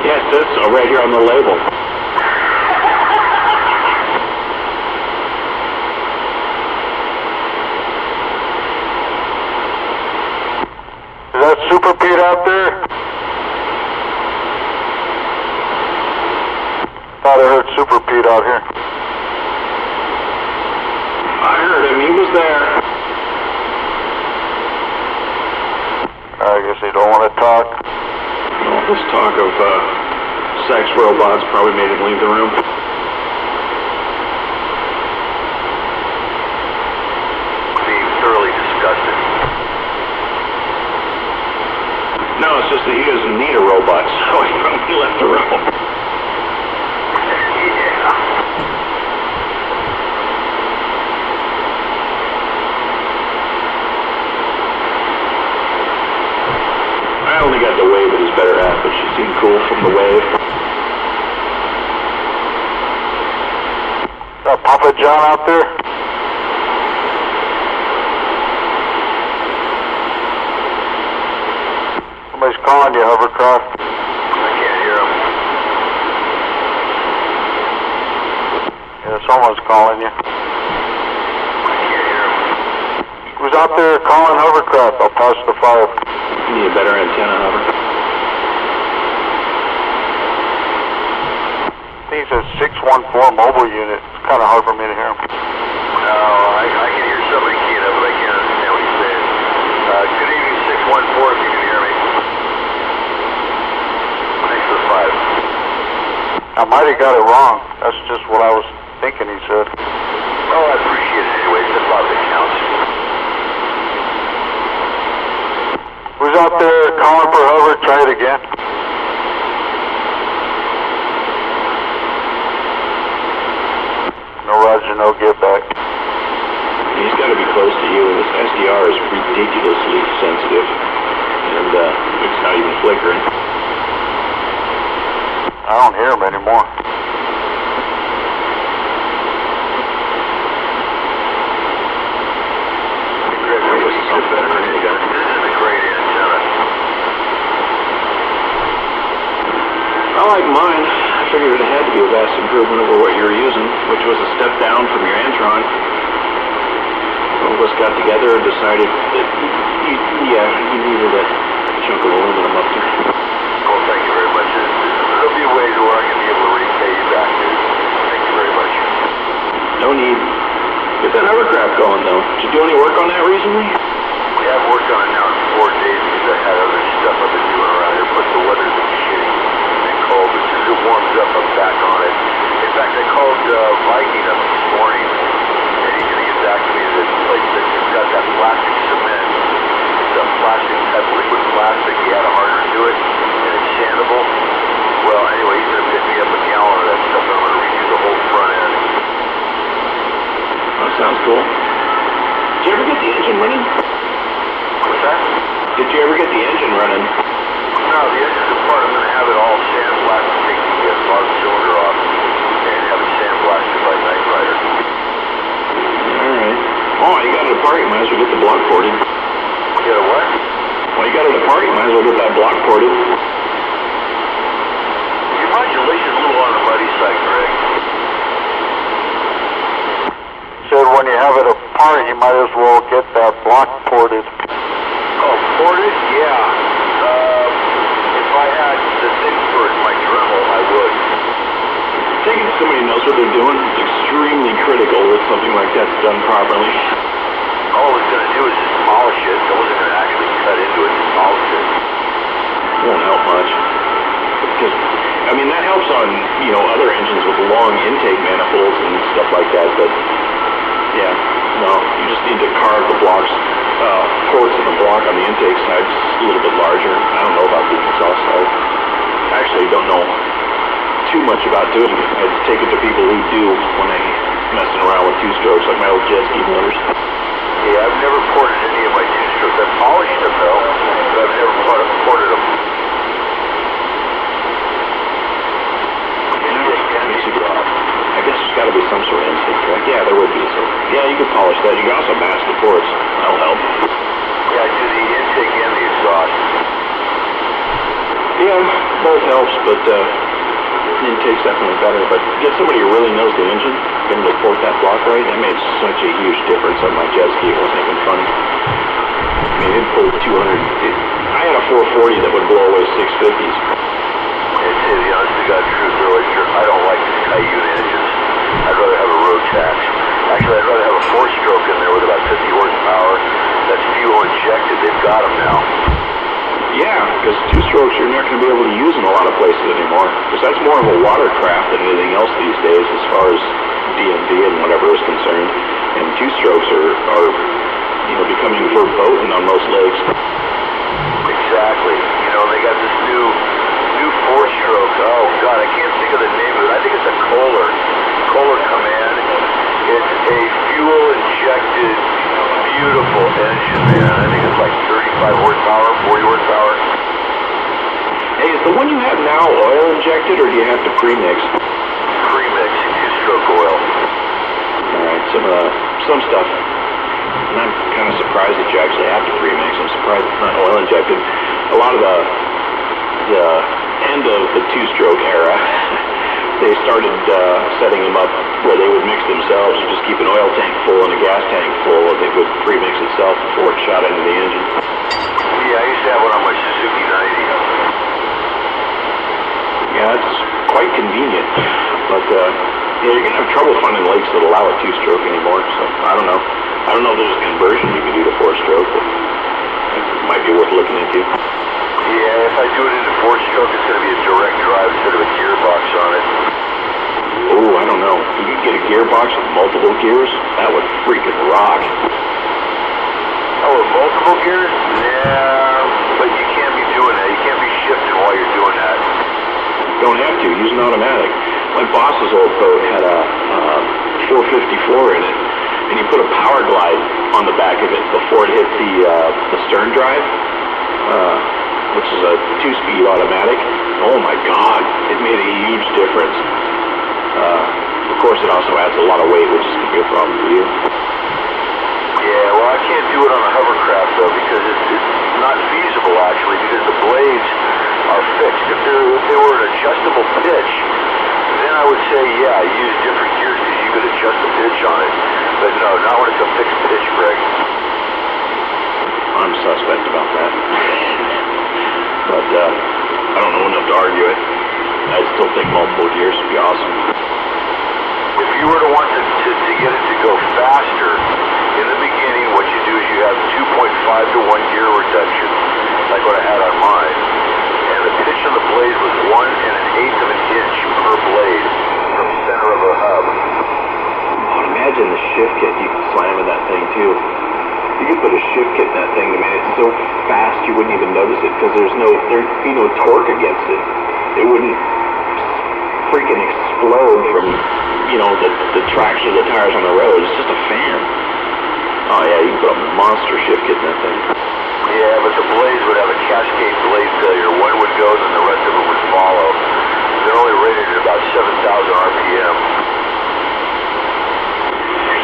Yeah, it says so right here on the label. Is that Super Pete out there? Thought I heard Super Pete out here. I heard him. He was there. I guess they don't want to talk. Well, this talk of sex robots probably made him leave the room. Being thoroughly disgusted. No, it's just that he doesn't need a robot, so he probably left the room. I only got the wave at his better half, but she seemed cool from the wave. Is that Papa John out there? Somebody's calling you, Hovercraft. I can't hear him. Yeah, someone's calling you. I can't hear him. Who's out there calling Hovercraft? I'll pass the fire. You need a better antenna, Hover. I think it says 614 mobile unit. It's kind of hard for me to hear him. No, I can hear somebody keying up, but I can't understand what he's saying. Good evening, 614, if you can hear me. Thanks for the 5. I might have got it wrong. That's just what I was thinking he said. Oh, I appreciate it anyway. It's just about the counts. Who's out there calling for Hover? Try it again. flickering. I don't hear him anymore. I like mine. I figured it had to be a vast improvement over what you were using, which was a step down from your Antron. All of us got together and decided that, you needed that chunk of aluminum up there. Well, thank you very much. There'll be ways where I can be able to repay you back, dude. Thank you very much. No need. Get that hovercraft going, though. Did you do any work on that recently? We have worked on it now in 4 days because I had other stuff I've been doing around here, but the weather's been shitty and cold. As soon as it warms up, I'm back on it. In fact, I called Viking up this morning, and he's going to get back to me. This place that's got that plastic cement. It's a plastic, type liquid plastic. He had a harder to it, and it's sandable. Well, anyway, he's going to pick me up a gallon of that stuff, and I'm going to redo the whole front end. That sounds cool. Did you ever get the engine running? What's that? Did you ever get the engine running? No, the engine's apart. I'm going to have it all sandblasted, take the bottom cylinder off, and have it sandblasted by Knight Rider. Alright. Oh, you got it apart, you might as well get the block ported. You know what? Well, you got it apart, you might as well get that block ported. Your modulation's a little on the muddy side, Greg. Said when you have it apart, you might as well get that block ported. Oh, ported? Yeah. If I had the thing for my Dremel, I would. Taking it to somebody who knows what they're doing is extremely critical that something like that's done properly. All it's going to do is just polish it. It wasn't going to actually cut into it, just polish it. Won't help much. Because, I mean, that helps on, other engines with long intake manifolds and stuff like that, but, yeah, no, you just need to carve the blocks, ports in the block on the intake side just a little bit larger. I don't know about the exhaust side. I actually don't know too much about doing it. I just take it to people who do when they messing around with two-strokes, like my old jet ski motors. Yeah, I've never ported any of my two-strokes. I've polished them, though, but I've never ported them. I guess there's got to be some sort of intake track. Yeah, there would be. So, yeah, you could polish that. You can also mask the ports. That'll help. Yeah, I do the intake and the exhaust. Yeah, both helps, but intake's definitely better. But get somebody who really knows the engine, get them to port that block right. That made such a huge difference on my jet ski. It wasn't even funny. I mean, it pulled 200. I had a 440 that would blow away 650s. And to the honest to God truth, I don't like these Cayenne engines. I'd rather have a Rotax. Actually, I'd rather have a 4-stroke in there with about 50 horsepower. That's fuel injected. They've got them now. Yeah, because two-strokes you're not going to be able to use in a lot of places anymore. Because that's more of a watercraft than anything else these days as far as DMV and whatever is concerned. And two-strokes are becoming verboten on most lakes. Exactly. They got this new 4-stroke. Oh, God, I can't think of the name of it. I think it's a Kohler Command. It's a fuel-injected, beautiful engine, man. I think it's like 35 horsepower, 40 horsepower. Hey, is the one you have now oil-injected, or do you have to premix? Premix, 2-stroke oil. Alright, some stuff. I'm kind of surprised that you actually have to premix. I'm surprised it's not oil-injected. A lot of the end of the 2-stroke era, they started setting them up where they would mix themselves. You just keep an oil tank full and a gas tank full, and it would premix itself before it shot into the engine. Yeah, I used to have one on my Suzuki 90. Yeah, it's quite convenient, but you're going to have trouble finding lakes that allow a 2-stroke anymore, so I don't know. I don't know if there's a conversion you can do to 4-stroke, but it might be worth looking into. Yeah, if I do it into 4-stroke, it's going to be a direct drive instead of a gearbox on it. Oh, I don't know. If you could get a gearbox with multiple gears, that would freaking rock. Oh, with multiple gears? Yeah, but you can't be doing that. You can't be shifting while you're doing that. Don't have to. Use an automatic. My boss's old boat had a 454 in it, and he put a power glide on the back of it before it hit the stern drive. which is a 2-speed automatic. Oh my God, it made a huge difference. Of course, it also adds a lot of weight, which is going to be a problem for you. Yeah, well, I can't do it on a hovercraft, though, because it's not feasible, actually, because the blades are fixed. If they were an adjustable pitch, then I would say, yeah, use different gears because you could adjust the pitch on it. But no, not when it's a fixed pitch, Greg. I'm suspect about that. But I don't know enough to argue it. I still think multiple gears would be awesome. If you were to want to get it to go faster, in the beginning, what you do is you have 2.5 to 1 gear reduction, like what I had on mine. And the pitch on the blade was 1 1/8 of an inch per blade from center of the hub. Oh, imagine the shift kit you could slam in that thing too. You could put a shift kit in that thing, man, it's so fast you wouldn't even notice it because there'd be no torque against it. It wouldn't freaking explode from, the traction of the tires on the road. It's just a fan. Oh yeah, you can put a monster shift kit in that thing. Yeah, but the blades would have a cascade blade failure. One would go, then the rest of them would follow. They're only rated at about 7,000 RPM.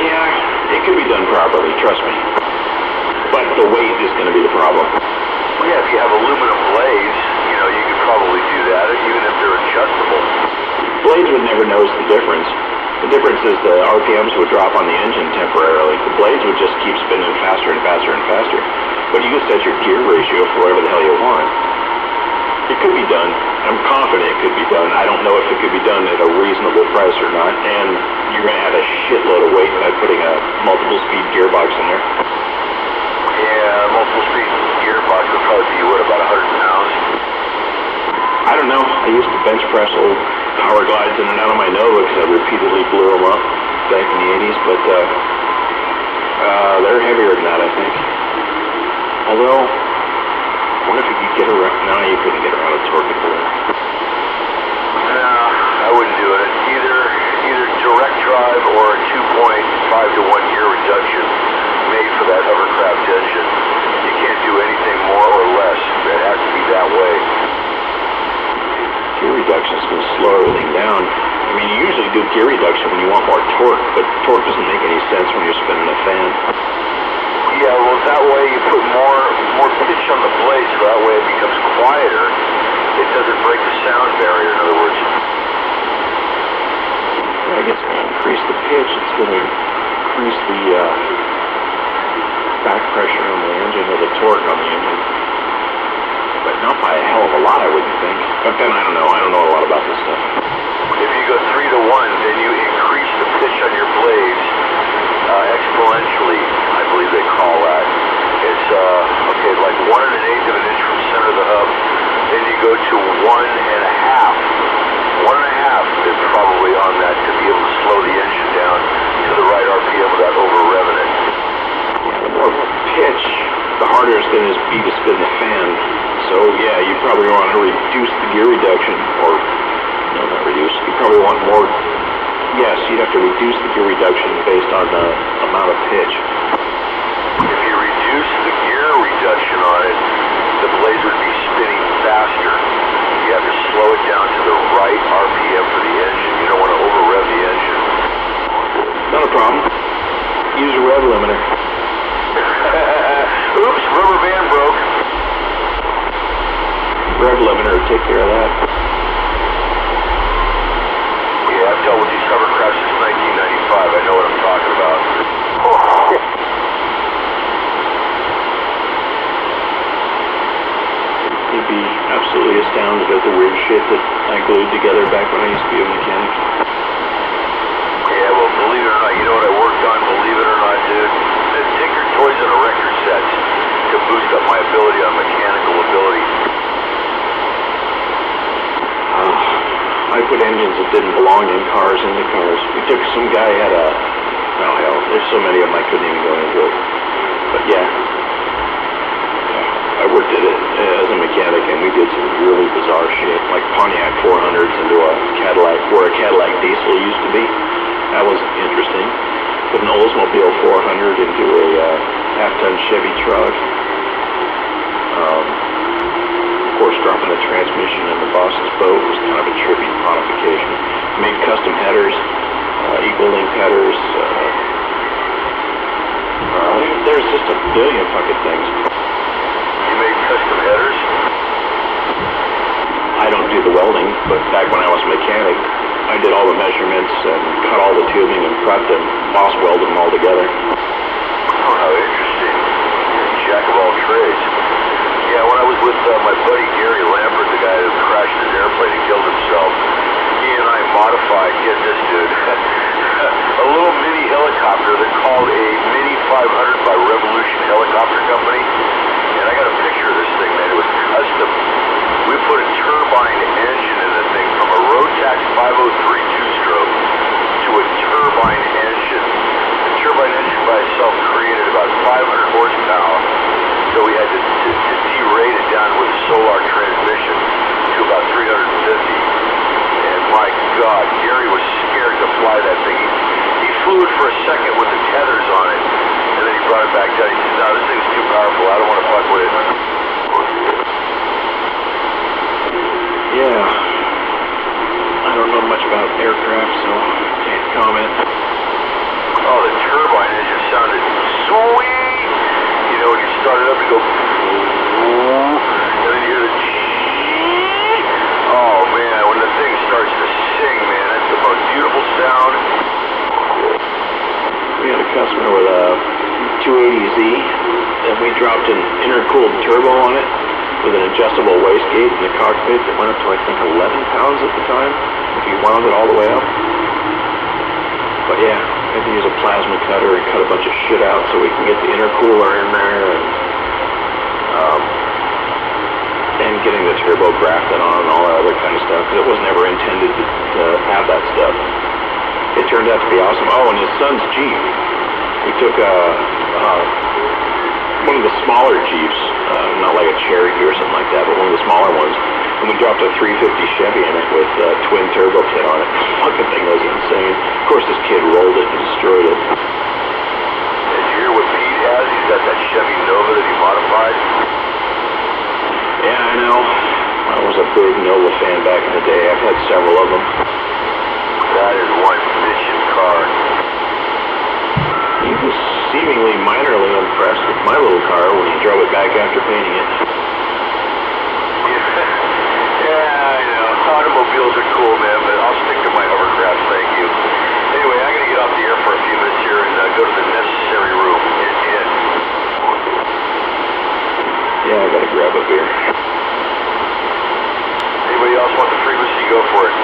Yeah, it could be done properly, trust me. But the weight is going to be the problem. Well, yeah, if you have aluminum blades, you could probably do that, even if they're adjustable. Blades would never notice the difference. The difference is the RPMs would drop on the engine temporarily. The blades would just keep spinning faster and faster and faster. But you can set your gear ratio for whatever the hell you want. It could be done. I'm confident it could be done. I don't know if it could be done at a reasonable price or not. And you're going to add a shitload of weight by putting a multiple speed gearbox in there. Yeah, multiple speed gearbox would probably be, about 100 pounds? I don't know. I used to bench press old power glides in and out of my Nova because I repeatedly blew them up back in the 80s, but they're heavier than that, I think. Although, I wonder if you could get around. No, you couldn't get around a torque converter. No, I wouldn't do it. Either direct drive or a 2.5 to 1 gear reduction made for that hovercraft engine. You can't do anything more or less. It has to be that way. Gear reduction is going to slow everything down. I mean, you usually do gear reduction when you want more torque, but torque doesn't make any sense when you're spinning a fan. Yeah, well, that way you put more pitch on the blade, so that way it becomes quieter. It doesn't break the sound barrier, in other words. I guess when you increase the pitch, it's going to increase the back pressure on the engine or the torque on the engine. But not by a hell of a lot, I wouldn't think. But then I don't know. I don't know a lot about this stuff. If you go 3 to 1, then you increase the pitch on your blades exponentially, I believe they call that. It's like 1 1/8 of an inch from center of the hub. Then you go to 1 1/2. 1 1/2 is probably on that to be able to slow the engine down to the right RPM without over-revving it. The more pitch, the harder it's going to be to spin the fan. So yeah, you probably want to reduce the gear reduction, or no, not reduce. You probably want more. Yes, you'd have to reduce the gear reduction based on the amount of pitch. If you reduce the gear reduction on it, the blades would be spinning faster. You have to slow it down to the right RPM for the engine. You don't want to over-rev the engine. Not a problem. Use a rev limiter. Oops, rubber band broke. Rev limiter will take care of that. Yeah, I've dealt with these hovercrafts since 1995. I know what I'm talking about. You'd be absolutely astounded at the weird shit that I glued together back when I used to be a mechanic. Yeah, well, believe it or not, you know what I worked on, believe it or not, dude? The Tinker Toys and Erector sets to boost up my ability on mechanical ability. I put engines that didn't belong in cars into cars. We took some guy had a, oh hell, there's so many of them I couldn't even go into it. But yeah, I worked at it as a mechanic and we did some really bizarre shit, like Pontiac 400s into a Cadillac, where a Cadillac diesel used to be. That was interesting. Put an Oldsmobile 400 into a half-ton Chevy truck. and the transmission in the boss's boat was kind of a tribute modification. Made custom headers, equal link headers. There's just a billion fucking things. You made custom headers? I don't do the welding, but back when I was a mechanic, I did all the measurements and cut all the tubing and prepped and boss welded them all together. Oh, how interesting. You're a jack of all trades. Yeah, when I was with my buddy Gary Lambert, the guy who crashed his airplane and killed himself, he and I modified, get this dude, a little mini helicopter that called a Mini 500 by Revolution Helicopter Company. And I got a picture of this thing, man. It was custom. We put a turbine engine in the thing from a Rotax 503 two-stroke to a turbine engine. The turbine engine by itself created about 500 horsepower. So we had to derate it down with a Solar transmission to about 350. And my God, Gary was scared to fly that thing. He flew it for a second with the tethers on it, and then he brought it back down. He said, no, this thing's too powerful. I don't want to fuck with it. Yeah. I don't know much about aircraft, so can't comment. Oh, the turbine engine sounded sweet. You know, when you start it up, you go, and then you hear the oh, man, when the thing starts to sing, man, that's the most beautiful sound. We had a customer with a 280Z, and we dropped an intercooled turbo on it with an adjustable wastegate in the cockpit that went up to, I think, 11 pounds at the time, if you wound it all the way up. But yeah, I had to use a plasma cutter and cut a bunch of shit out so we can get the intercooler in there, and getting the turbo grafted on and all that other kind of stuff, because it was never intended to have that stuff. It turned out to be awesome. Oh, and his son's Jeep. We took one of the smaller Jeeps, not like a Cherokee or something like that, but one of the smaller ones, and we dropped a 350 Chevy in it with a twin turbo kit on it. The fucking thing was insane. Of course, this kid rolled it and destroyed it. Did you hear what Pete has? He's got that Chevy Nova that he modified. Yeah, I know. I was a big Nova fan back in the day. I've had several of them. That is one bitchin' car. He was seemingly minorly impressed with my little car when he drove it back after painting it. Yeah, I know. Automobiles are cool, man, but I'll stick to my hovercraft, thank you. Anyway, I'm going to get off the air for a few minutes here and go to the necessary room. Yeah, I gotta grab a beer. Anybody else want the frequency? Go for it.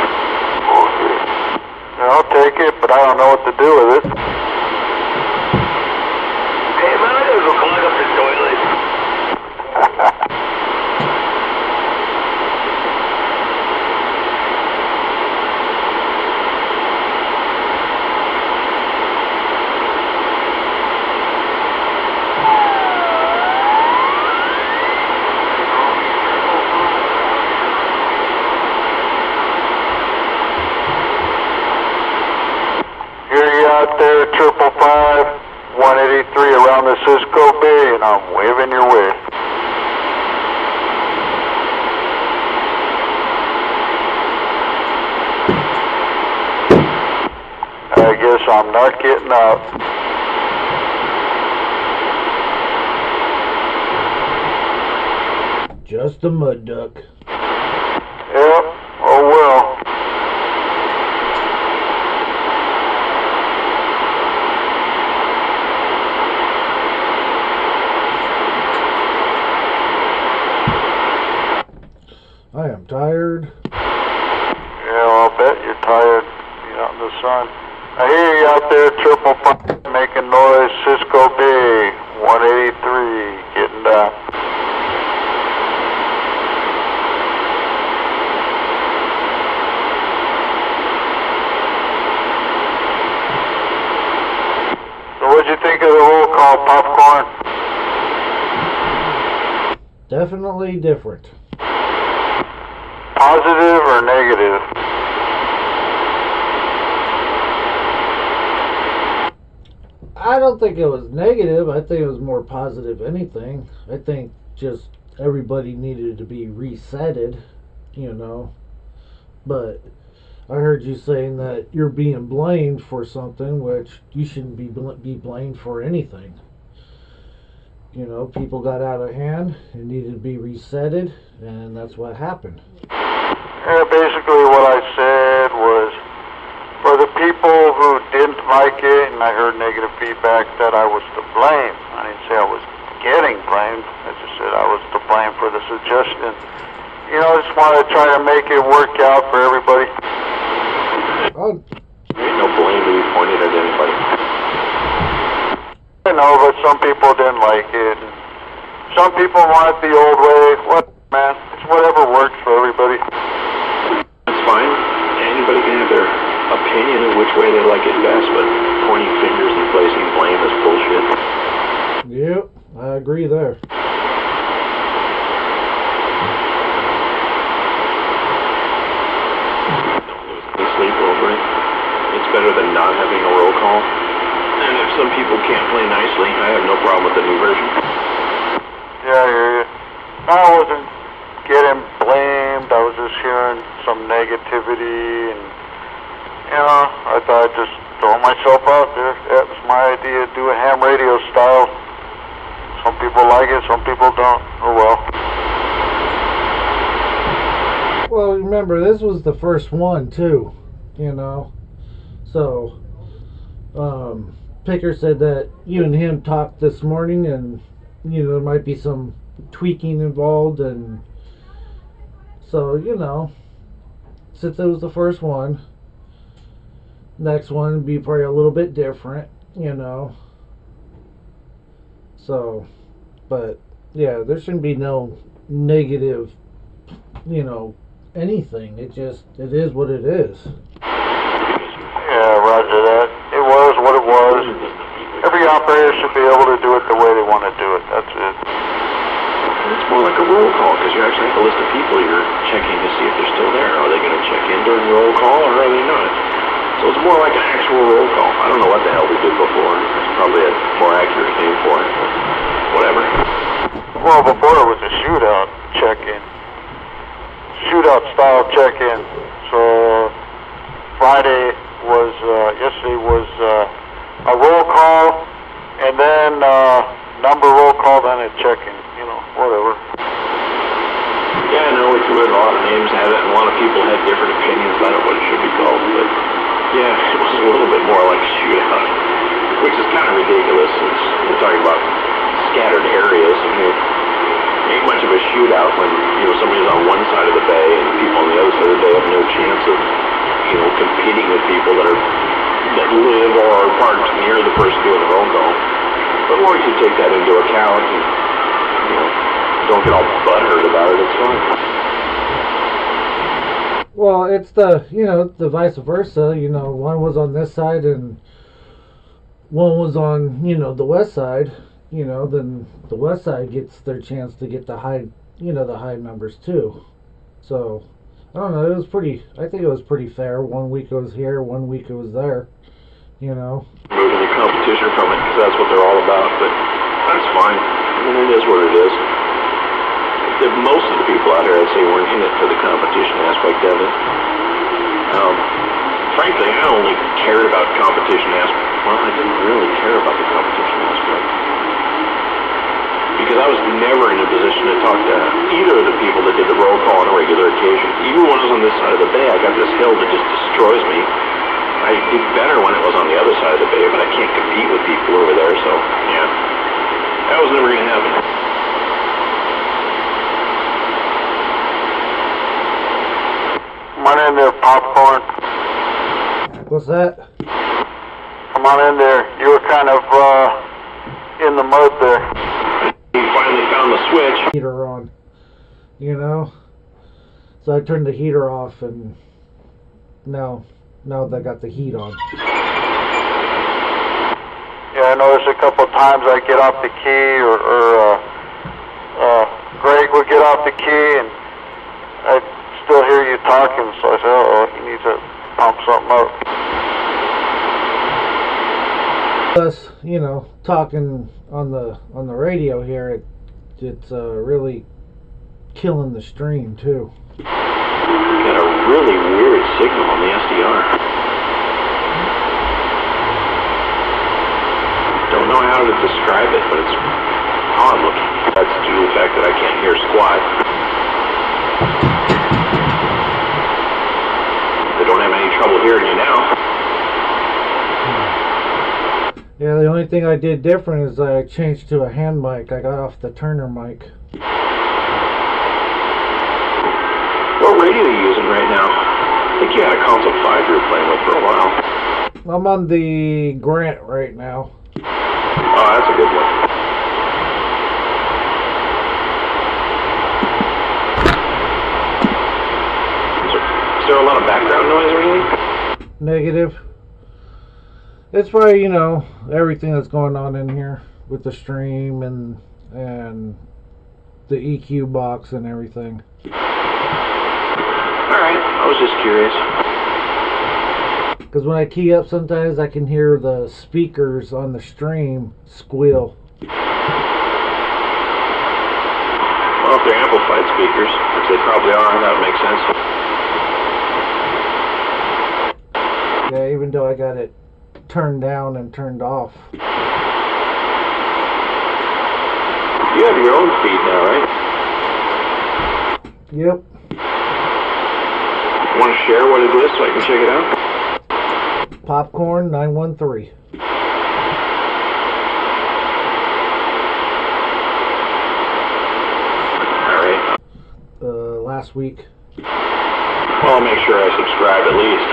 I'll take it, but I don't know what to do with it. Hey, man, I gotta go clog up the toilet. Out there, 555, 183 around the Cisco Bay, and I'm waving your way. I guess I'm not getting out. Just a mud duck. Yep, oh well. I am tired. Yeah, I'll bet you're tired being out in the sun. I hear you out there, 555, making noise, Cisco Bay, 183, getting down. So what'd you think of the roll call, Popcorn? Definitely different. Positive or negative? I don't think it was negative. I think it was more positive anything. I think just everybody needed to be resetted, you know. But I heard you saying that you're being blamed for something, which you shouldn't be blamed for anything. You know, people got out of hand and needed to be resetted, and that's what happened. Yeah, basically what I said was, for the people who didn't like it and I heard negative feedback, that I was to blame. I didn't say I was getting blamed. I just said I was to blame for the suggestion. You know, I just wanted to try to make it work out for everybody. Oh, Ain't no blame to be pointed at anybody. I know, but some people didn't like it. Some people want it the old way. What, man? It's whatever works for everybody. That's fine. Anybody can have their opinion of which way they like it best, but pointing fingers and placing blame is bullshit. yep, I agree there. Don't sleep over it. It's better than not having a roll call. And if some people can't play nicely, I have no problem with the new version. Yeah, I hear you. I wasn't getting blamed. I was just hearing some negativity, and you know, I thought I'd just throw myself out there. That was my idea, do a ham radio style. Some people like it, some people don't. Oh well. Well, remember, this was the first one, too, you know. So, Picker said that you and him talked this morning, and, you know, there might be some tweaking involved, and so, you know, since it was the first one, next one would be probably a little bit different, you know. So, but, yeah, there shouldn't be no negative, you know, anything. It is what it is. Yeah, roger that. It was what it was. Every operator should be able to do it the way they want to do it. That's it. It's more like a roll call, because you actually have a list of people you're checking to see if they're still there. Are they going to check in during the roll call, or are they not? So it's more like an actual roll call. I don't know what the hell we did before. It's probably a more accurate name for it. Whatever. Well, before it was a shootout check-in. Shootout style check-in. So yesterday was a roll call, and then number roll call, then a check-in. You know, whatever. Yeah, I know we threw in a lot of names at it, and a lot of people had different opinions about what it should be called, but yeah, it was a little bit more like a shootout, which is kind of ridiculous since we're talking about scattered areas. I mean, it ain't much of a shootout when, you know, somebody's on one side of the bay and people on the other side of the bay have no chance of, you know, competing with people that live or are parked near the person doing the roll call. But as long as you take that into account and, you know, don't get all butthurt about it, it's fine. Well, it's the vice versa. You know, one was on this side and one was on, you know, the west side. You know, then the west side gets their chance to get the high numbers too. So, I don't know, I think it was pretty fair. 1 week it was here, 1 week it was there, you know. Moving the competition from it, because that's what they're all about, but that's fine. I mean, it is what it is. Most of the people out here, I'd say, weren't in it for the competition aspect of it. Frankly, I only cared about competition aspect. Well, I didn't really care about the competition aspect, because I was never in a position to talk to either of the people that did the roll call on a regular occasion. Even when I was on this side of the bay, I got this hill that just destroys me. I did better when it was on the other side of the bay, but I can't compete with people over there, so yeah. That was never going to happen. Come on in there, popcorn. What's that? Come on in there. You were kind of in the mud there. He finally found the switch. Heater on, you know. So I turned the heater off, and now they got the heat on. Yeah, I noticed a couple of times I get off the key, or Greg would get off the key, and I'd still hear you talking, so I said, uh-oh, he needs to pump something up. Us, you know, talking on the radio here, it's really killing the stream too. Got a really weird signal on the SDR. Don't know how to describe it, but it's odd looking. That's due to the fact that I can't hear squat. I don't have any trouble hearing you now. Yeah, the only thing I did different is I changed to a hand mic. I got off the Turner mic. What radio are you using right now? I think you had a Console 5 you were playing with for a while. I'm on the Grant right now. Oh, that's a good one. Is there a lot of background noise or anything? Negative. It's probably, you know, everything that's going on in here with the stream and the EQ box and everything. Alright, I was just curious. Because when I key up, sometimes I can hear the speakers on the stream squeal. Well, if they're amplified speakers, which they probably are, that would make sense. Yeah, even though I got it turned down and turned off. You have your own feed now, right? Yep. Want to share what it is so I can check it out? Popcorn 913. Alright. Last week. Well, I'll make sure I subscribe at least.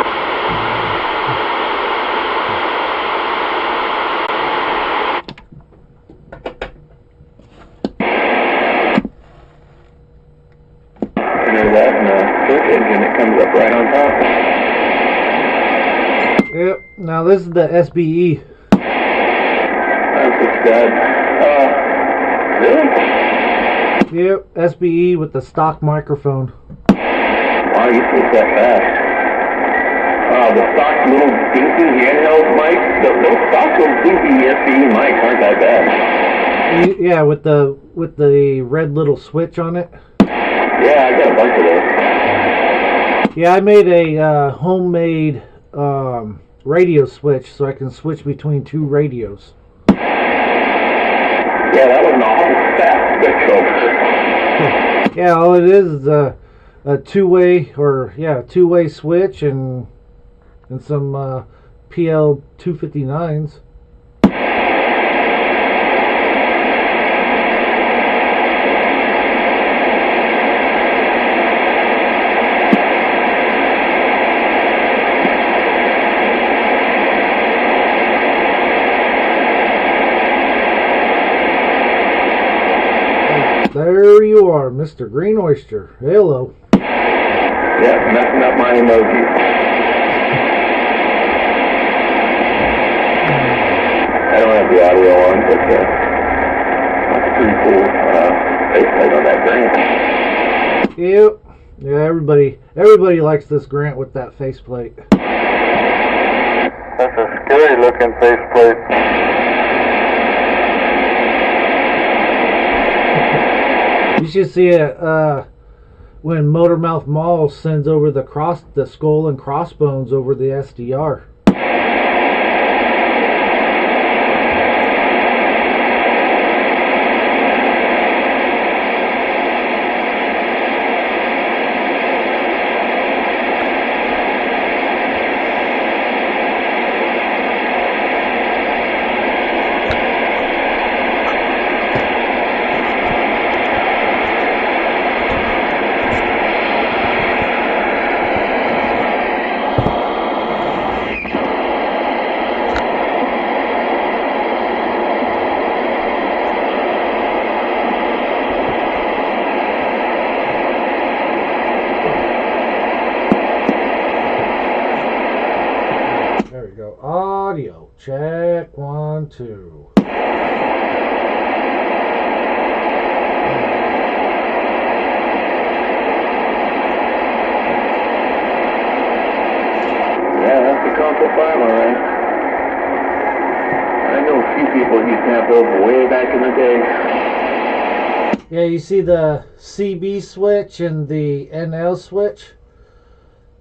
And it comes up right on top. Yep. Now this is the SBE. That's a stud. Really? Yep. SBE with the stock microphone. Wow, you think that fast. The stock little dinky handheld mics, those stock little dinky SBE mics aren't that bad. Yeah, with the red little switch on it. Yeah, I got a bunch of those. Yeah, I made a homemade radio switch so I can switch between two radios. Yeah, that was an awful fast switch. Yeah, all it is a two-way switch and some PL 259s. There you are, Mr. Green Oyster. Hello. Yeah, messing up my emojis. I don't have the audio on, but that's pretty cool. Faceplate on that Grant. Yep. Yeah, everybody likes this Grant with that faceplate. That's a scary looking faceplate. You should see it when Motormouth Mall sends over the skull and crossbones over the SDR. Audio check 1 2. Yeah, that's the Console 5, alright. I know a few people who snapped over way back in the day. Yeah, you see the CB switch and the NL switch?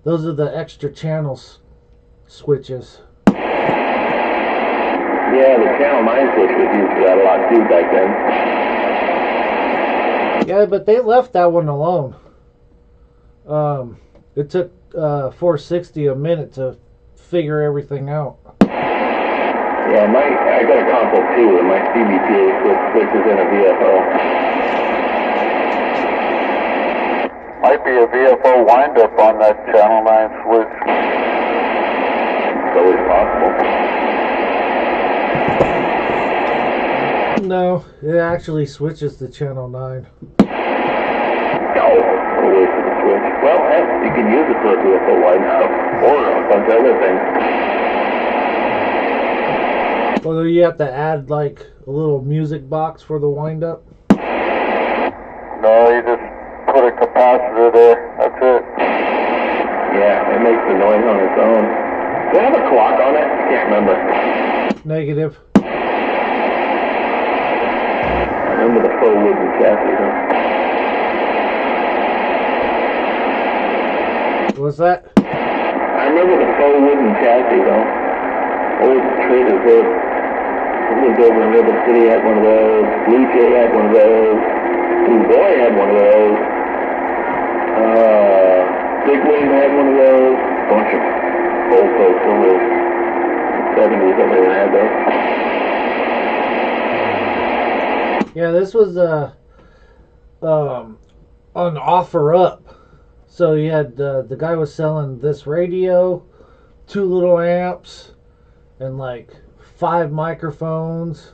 Those are the extra channels switches. Yeah, the channel 9 switch was used for that a lot too back then. Yeah, but they left that one alone. It took 460 a minute to figure everything out. Yeah, I got a console too, and my CBTA switch is in a VFO. Might be a VFO windup on that channel 9 switch. It's always possible. No, it actually switches to channel 9. No, what a waste of the switch. Well, heck, you can use it for a VFO windup, or a bunch of other things. Well, you have to add like a little music box for the windup. No, you just put a capacitor there. That's it. Yeah, it makes the noise on its own. Do I have a clock on it? I can't remember. Negative. I remember the faux wooden chassis, huh? What's that? I remember the faux wooden chassis, though. Old Trader Joe's. I lived over in River City, had one of those. Blue Jay had one of those. Blue Boy had one of those. Big Wing had one of those. Bunch of old folks in the 70s over there had those. Yeah, this was on offer up. So you had the guy was selling this radio, 2 little amps, and like 5 microphones,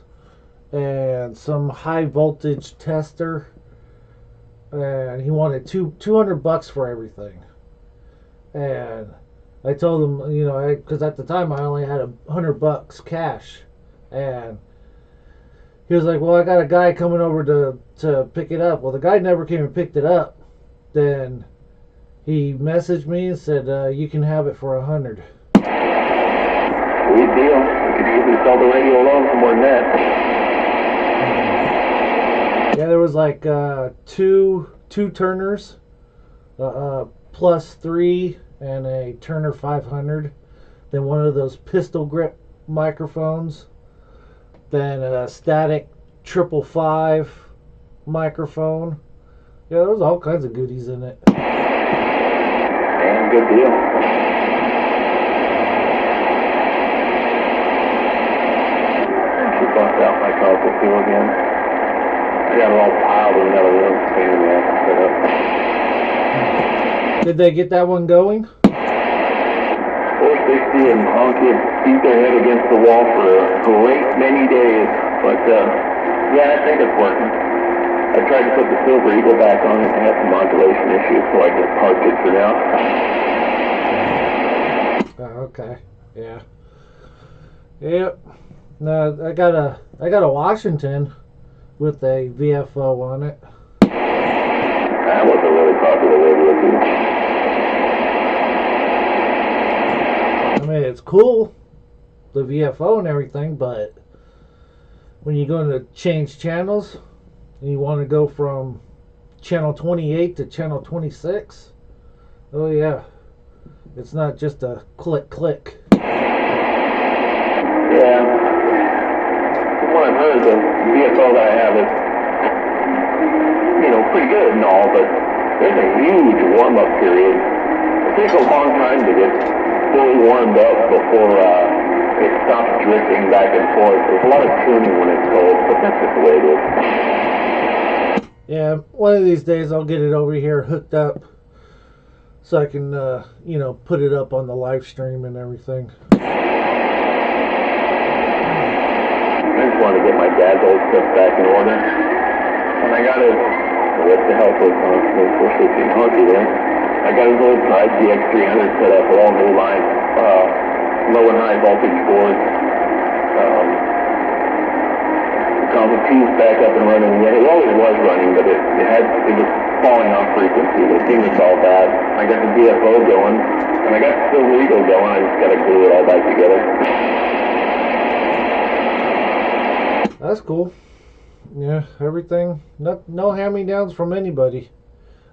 and some high voltage tester, and he wanted $200 for everything. And I told him, you know, because at the time I only had $100 cash, and he was like, well, I got a guy coming over to pick it up. Well, the guy never came and picked it up. Then he messaged me and said, you can have it for $100. Sweet deal. You could easily sell the radio alone for more than that. Yeah, there was like two Turners, plus 3, and a Turner 500. Then one of those pistol grip microphones. Then a static 555 microphone. Yeah, there was all kinds of goodies in it. Damn good deal. She bust out my console too again. I got it all piled in another room. Pain in the ass to set up. Did they get that one going? 460 and Honky beat their head against the wall for a great many days. But, yeah, I think it's working. I tried to put the Silver Eagle back on it and had some modulation issues, so I just parked it for now. Oh, okay. Yeah. Yep. No, I got a Washington with a VFO on it. That was a really popular radio too. I mean, it's cool, the VFO and everything, but when you're going to change channels and you want to go from channel 28 to channel 26, oh yeah, it's not just a click. Yeah. From what I've heard, the VFO that I have is, you know, pretty good and all, but there's a huge warm-up period. It takes a long time to get fully warmed up before it stops drifting back and forth. There's a lot of tuning when it's cold, but that's just the way it is. Yeah, one of these days I'll get it over here hooked up so I can, you know, put it up on the live stream and everything. I just wanted to get my dad's old stuff back in order. And I got his, what the hell was on 416 Honky there. I got his old Pride DX300 set up with all new lines, low and high voltage boards. The fuse back up and running. Yeah, it always was running, but it was falling off frequency. The thing was all bad. I got the VFO going, and I got the Silver Eagle going. I just got to glue it all back together. That's cool. Yeah, everything. No hand-me-downs from anybody.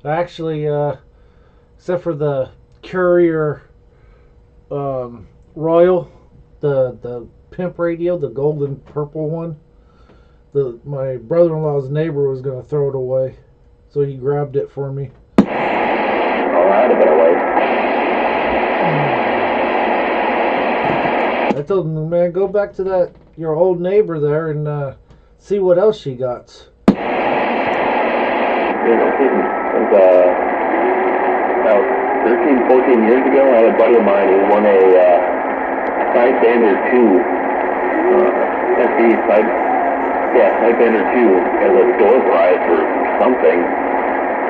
I actually, except for the Courier Royal, the pimp radio, the golden purple one. My brother-in-law's neighbor was gonna throw it away, so he grabbed it for me. Alright, a bit away. I told him, man, go back to your old neighbor there and see what else she got. It was about 13, 14 years ago. I had a buddy of mine who won a Sidebander 2 Sidebander 2 as a door prize or something.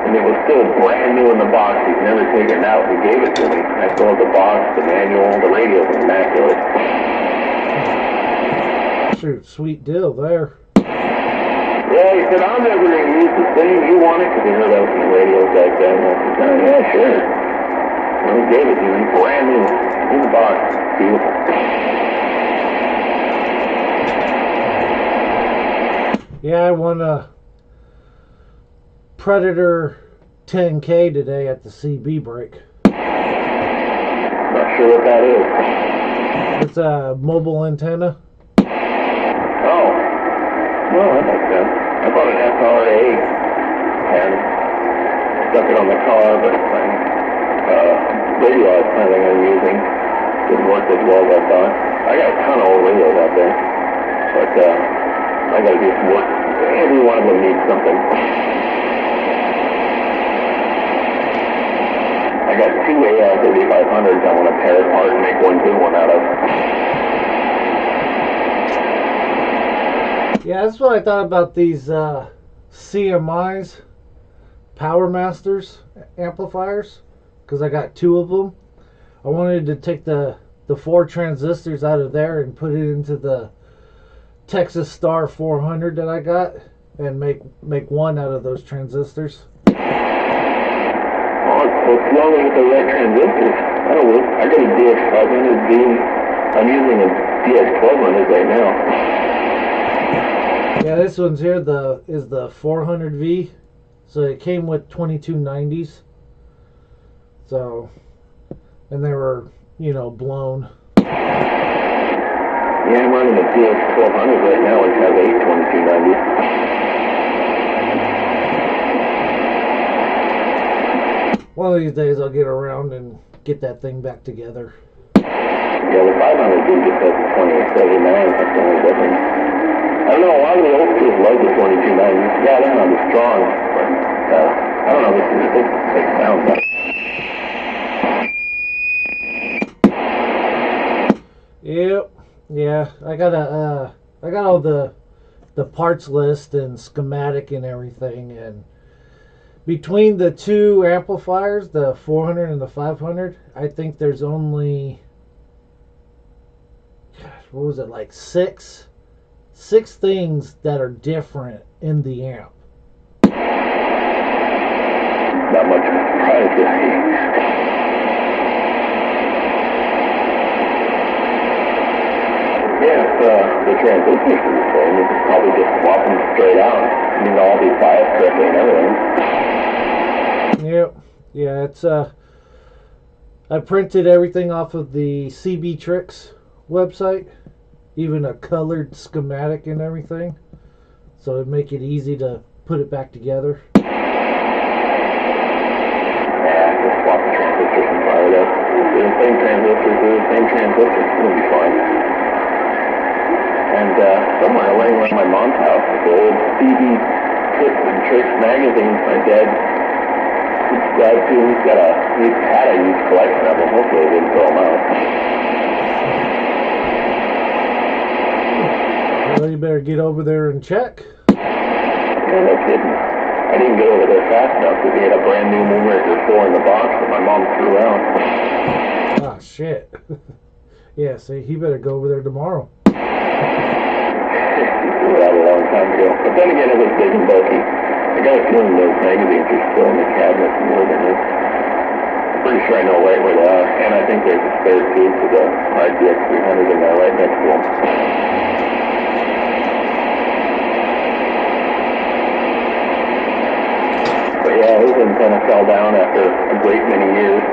And it was still brand new in the box. He'd never taken it out. He gave it to me. I still have the box, the manual, the radio was immaculate. Shoot, sweet deal there. Yeah, he said, I'm never going to use the thing. You want it? Because he heard out some radios back then. I said, oh, yeah, sure. And he gave it to me, brand new, in the box. Beautiful. Yeah, I won a Predator 10K today at the CB break. Not sure what that is. It's a mobile antenna. Oh. Well, that makes sense. I bought an SRA and stuck it on the car, but my radio I was planning on using didn't work as well as I thought. I got a ton of old radios out there, but I got to do some work. Every one of them needs something. I got two AL3500s I want to tear apart and make one good one out of. Yeah, that's what I thought about these CMIs, Power Masters amplifiers, because I got two of them. I wanted to take the 4 transistors out of there and put it into the Texas Star 400 that I got, and make one out of those transistors. Oh, it's slowly with the right transistors. That'll work. I got a DX500V. I'm using a DX1200 right now. Yeah, this one's here is the 400V. So it came with 2290s. So, and they were, blown. Yeah, I'm running a DX1200 right now, which has 8 2290s. One of these days I'll get around and get that thing back together. Yeah, the 500 just has the 2879. That's the only difference. I don't know, a lot of the old kids love the 2290s. Yeah, they're not as strong, but I don't know, they sound better. Yep. Yeah, I got all the parts list and schematic and everything, and between the two amplifiers, the 400 and the 500, I think there's only, what was it, like six things that are different in the amp. Not much surprise to see. Yeah, the transistors are the same. You could probably just swap them straight out. I mean, they'll all be biased correctly and everything. Yep. Yeah, it's I printed everything off of the CB Tricks website, even a colored schematic and everything, so it'd make it easy to put it back together. Yeah, just swap the transistors and fire it up. They're the same transistors, it'll be fine. And somewhere laying around my mom's house is the old CB Tips and Tricks magazine my dad subscribed to. He had a huge collection of them. Hopefully they didn't throw them out. Well, you better get over there and check. Yeah, no kidding. I didn't get over there fast enough because he had a brand new Moonraker 4 in the box that my mom threw out. Ah, shit. Yeah, see, he better go over there tomorrow. Threw it out a long time ago. But then again, it was big and bulky. I got a feeling those magazines are still in the cabinet more than this. I'm pretty sure I know right where they are. And I think there's a spare too for the RDX300 in there right next to them. But yeah, his antenna fell down after a great many years.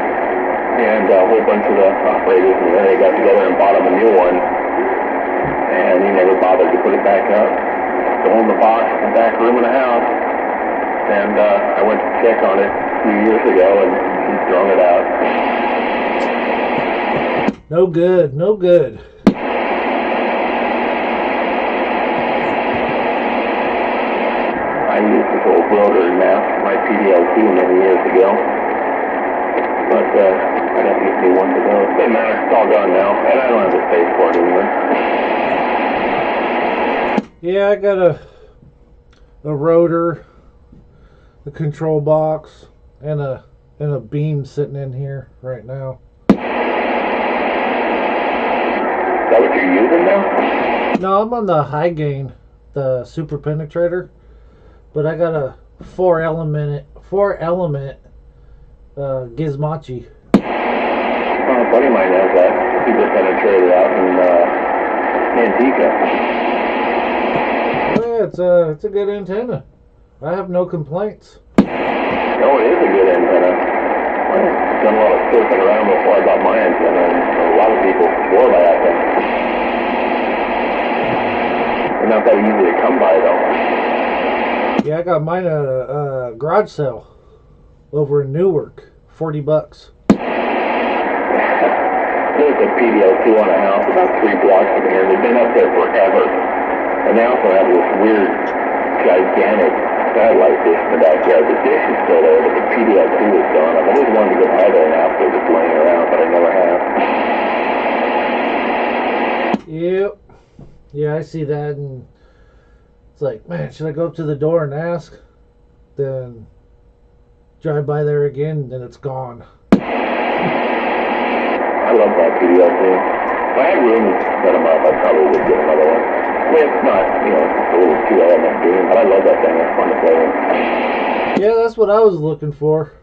And a whole bunch of the operators in the area got together and bought him a new one. And he never bothered to put it back up. Still in the box in the back room of the house. And I went to check on it a few years ago, and he's thrown it out. No good, no good. I used this old rotary map for my PDL2 many years ago. But I got to get new ones ago. It doesn't matter, it's all gone now, and I don't have the space for it anymore. Yeah, I got a rotor, the control box, and a beam sitting in here right now. Is that what you're using now? No, I'm on the high gain, the super penetrator, but I got a four element Gizmochi. Oh, a buddy of mine has that super penetrator out in Antigua. Yeah, it's a good antenna. I have no complaints. No, it is a good antenna. I've done a lot of surfing around before I got my antenna, and a lot of people swore by that thing. They're not that easy to come by, though. Yeah, I got mine at a garage sale over in Newark, $40. There's a PDL2 on a house about 3 blocks from here. They've been up there forever. And they also have this weird, gigantic satellite dish in the backyard. The dish is still there, but the PDL2 is gone. I've always wanted to get by there now, so it's laying around, but I never have. Yep. Yeah, I see that, and it's like, man, should I go up to the door and ask? Then drive by there again, then it's gone. I love that PDL2. If I had room to set them up, I probably would get another one. I mean, it's not, it's a little too element beam, but I love that thing. It's fun to play with. Yeah, that's what I was looking for.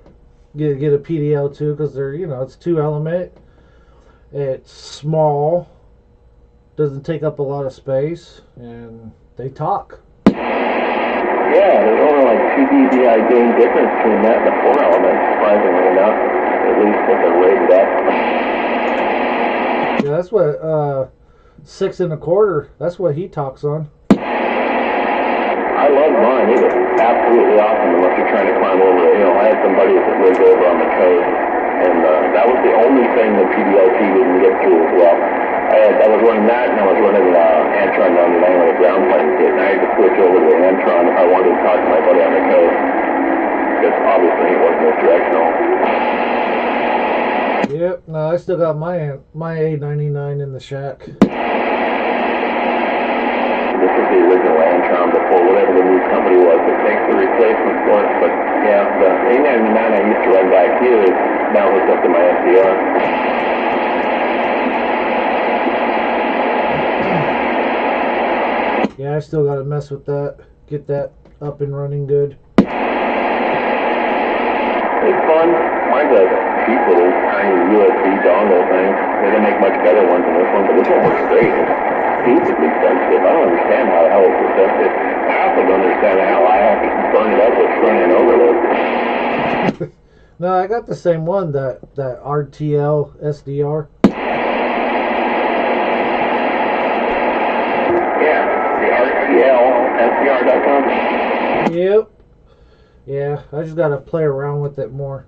Get a PDL2 because they're, it's 2 element. It's small, doesn't take up a lot of space, and they talk. Yeah, there's only like 2 dBi gain difference between that and the 4 element, surprisingly enough. At least what they're rated at. Yeah, that's what 6 1/4. That's what he talks on. I love mine. It was absolutely awesome unless you're trying to climb over a hill. I had some buddies that lived over on the coast, and that was the only thing the PDL2 didn't get through as well. I was running that, and I was running Antron down the lane with a ground plane kit, and I had to switch over to the Antron if I wanted to talk to my buddy on the coast, because obviously it wasn't as directional. Yep, no, I still got my A99 in the shack. This is the original Antron before whatever the new company was that makes the replacement for it. But yeah, the A99 I used to run back here is now hooked up to my SDR. Yeah, I still gotta mess with that, get that up and running good. It's fun. Mine's a cheap little tiny USB dongle thing. They didn't make much better ones than this one, but this one works great. It's stupidly sensitive. I don't understand how the hell it's so sensitive. I also don't understand how I have to burn it up with front-end overload. No, I got the same one, that RTL SDR. Yeah, the RTL SDR.com. Yep. Yeah, I just gotta play around with it more.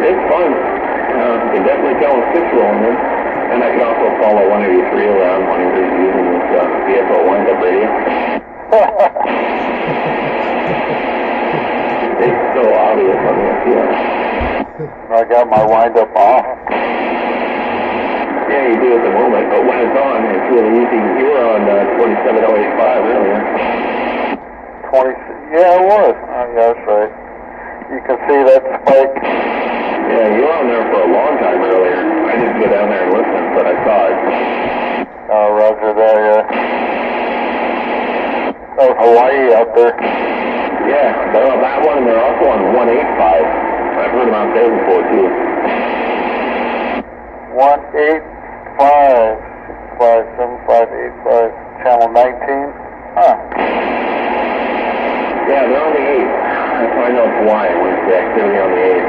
It's fun. You can definitely tell when six rolling in. And I can also follow 183 around when he's using this VFO wind-up radio. It's so obvious on the SDR. I got my wind-up off. Yeah, you do at the moment, but when it's on, it's really easy. You were on 27085 earlier. 20. Yeah, it was. Oh, yeah, that's right. You can see that spike. Yeah, you were on there for a long time earlier. I didn't go down there and listen, but I saw it. Oh, roger that, yeah. That was Hawaii out there. Yeah, they're on that one, and they're also on 185. I've heard them out there before, too. 185, 57585, channel 19. Huh. Yeah, they're on the 8. That's how I know it's Hawaii when it's the activity on the 8th.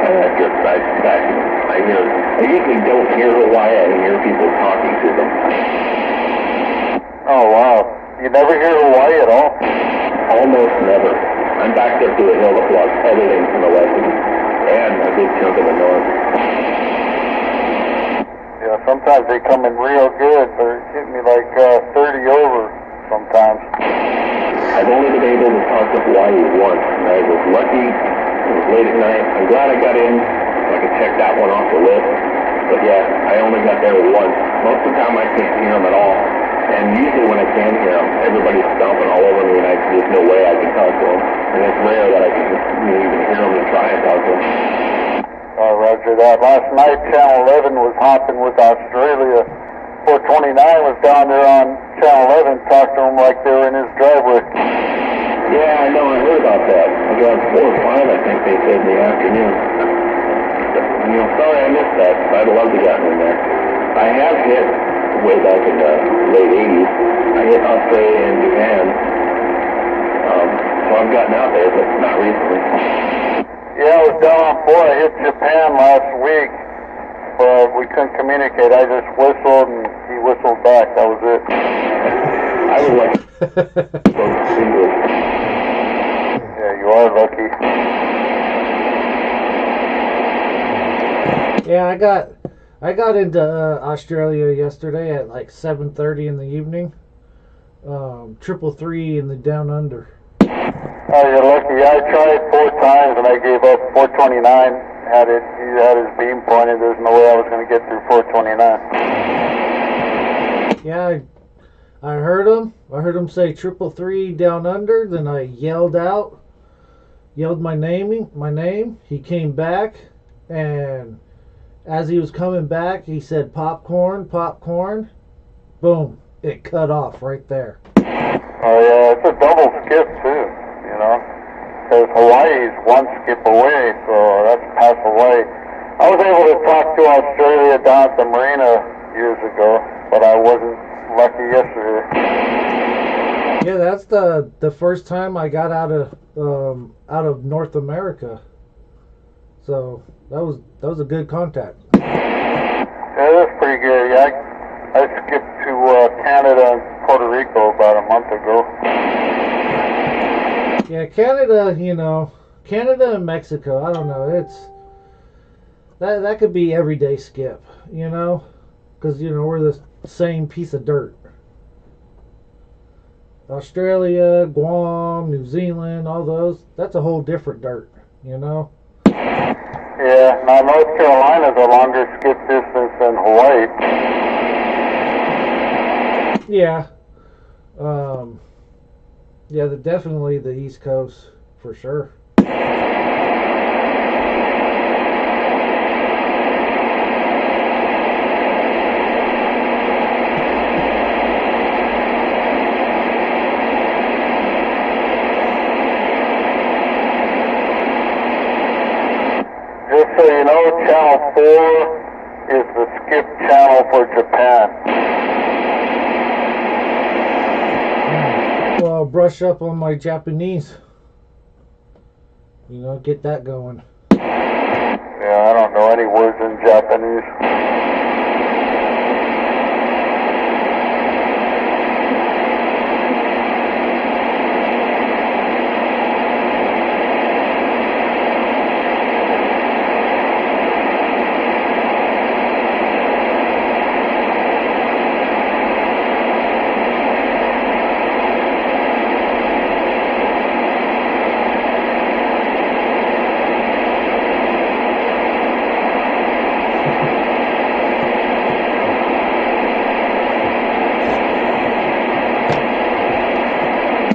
I usually don't hear Hawaii, I hear people talking to them. Oh, wow. You never hear Hawaii at all? Almost never. I'm backed up to a hill that blocks everything from the west and a big chunk of the north. Yeah, sometimes they come in real good. They're hitting me like 30 over sometimes. I've only been able to talk to Hawaii once, and I was lucky. It was late at night. I'm glad I got in so I could check that one off the list. But yeah, I only got there once. Most of the time I can't hear them at all. And usually when I can hear them, everybody's stomping all over me, and there's no way I can talk to them. And it's rare that I can even hear them and try and talk to them. Oh, roger that. Last night, Channel 11 was hopping with Australia. 429 was down there on Channel 11, talking to him like they were in his driveway. Yeah, I know. I heard about that. I got 4 or 5, I think they said in the afternoon. Sorry I missed that. I'd love to have gotten in there. I have hit, way back in the late 80s, I hit Australia and Japan. So I've gotten out there, but not recently. Yeah, I was down on 4. I hit Japan last week, but we couldn't communicate. I just whistled, and he whistled back. That was it. I was like, English. Yeah, you are lucky. Yeah, I got into Australia yesterday at like 7:30 in the evening. 333 in the Down Under. Oh, you're lucky. I tried 4 times and I gave up. 429 he had his beam pointed. There's no way I was going to get through 429. Yeah, I heard him. I heard him say 333 Down Under. Then I yelled my name. He came back, and as he was coming back, he said popcorn, popcorn. Boom! It cut off right there. Oh yeah, it's a double skip too. Because Hawaii's 1 skip away, so that's past Hawaii. I was able to talk to Australia down at the marina years ago, but I wasn't lucky yesterday. Yeah, that's the first time I got out of North America. So that was a good contact. Yeah, that's pretty good. Yeah, I skipped to Canada and Puerto Rico about a month ago. Yeah, Canada, Canada and Mexico, I don't know, that could be everyday skip, because, we're the same piece of dirt. Australia, Guam, New Zealand, all those, that's a whole different dirt, Yeah, now North Carolina's a longer skip distance than Hawaii. Yeah. Yeah, definitely the East Coast, for sure. Just so you know, Channel 4 is the skip channel for Japan. Well, I'll brush up on my Japanese. Get that going. Yeah, I don't know any words in Japanese.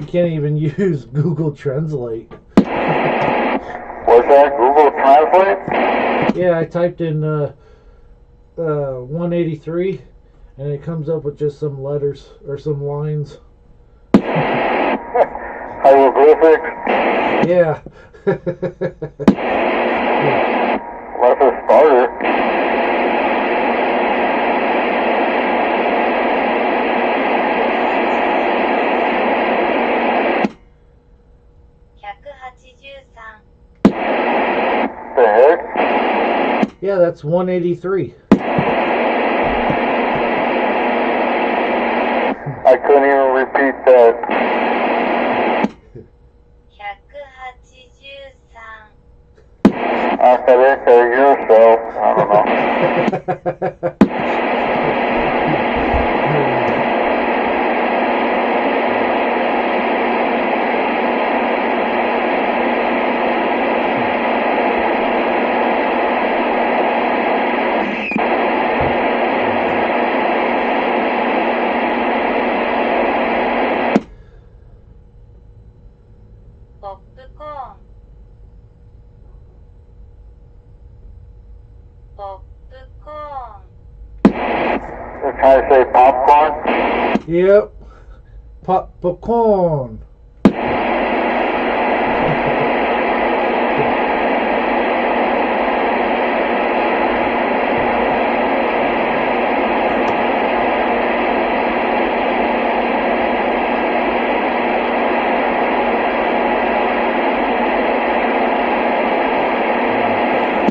Can't even use Google Translate. What's that? Google Translate? Yeah, I typed in 183 and it comes up with just some letters or some lines. Hieroglyphics? Yeah. Well, that's a starter. The heck? Yeah, that's 183. I couldn't even repeat that. 183 Acerca yourself. I don't know. Popcorn. Popcorn. Can I say popcorn? Yep. Popcorn.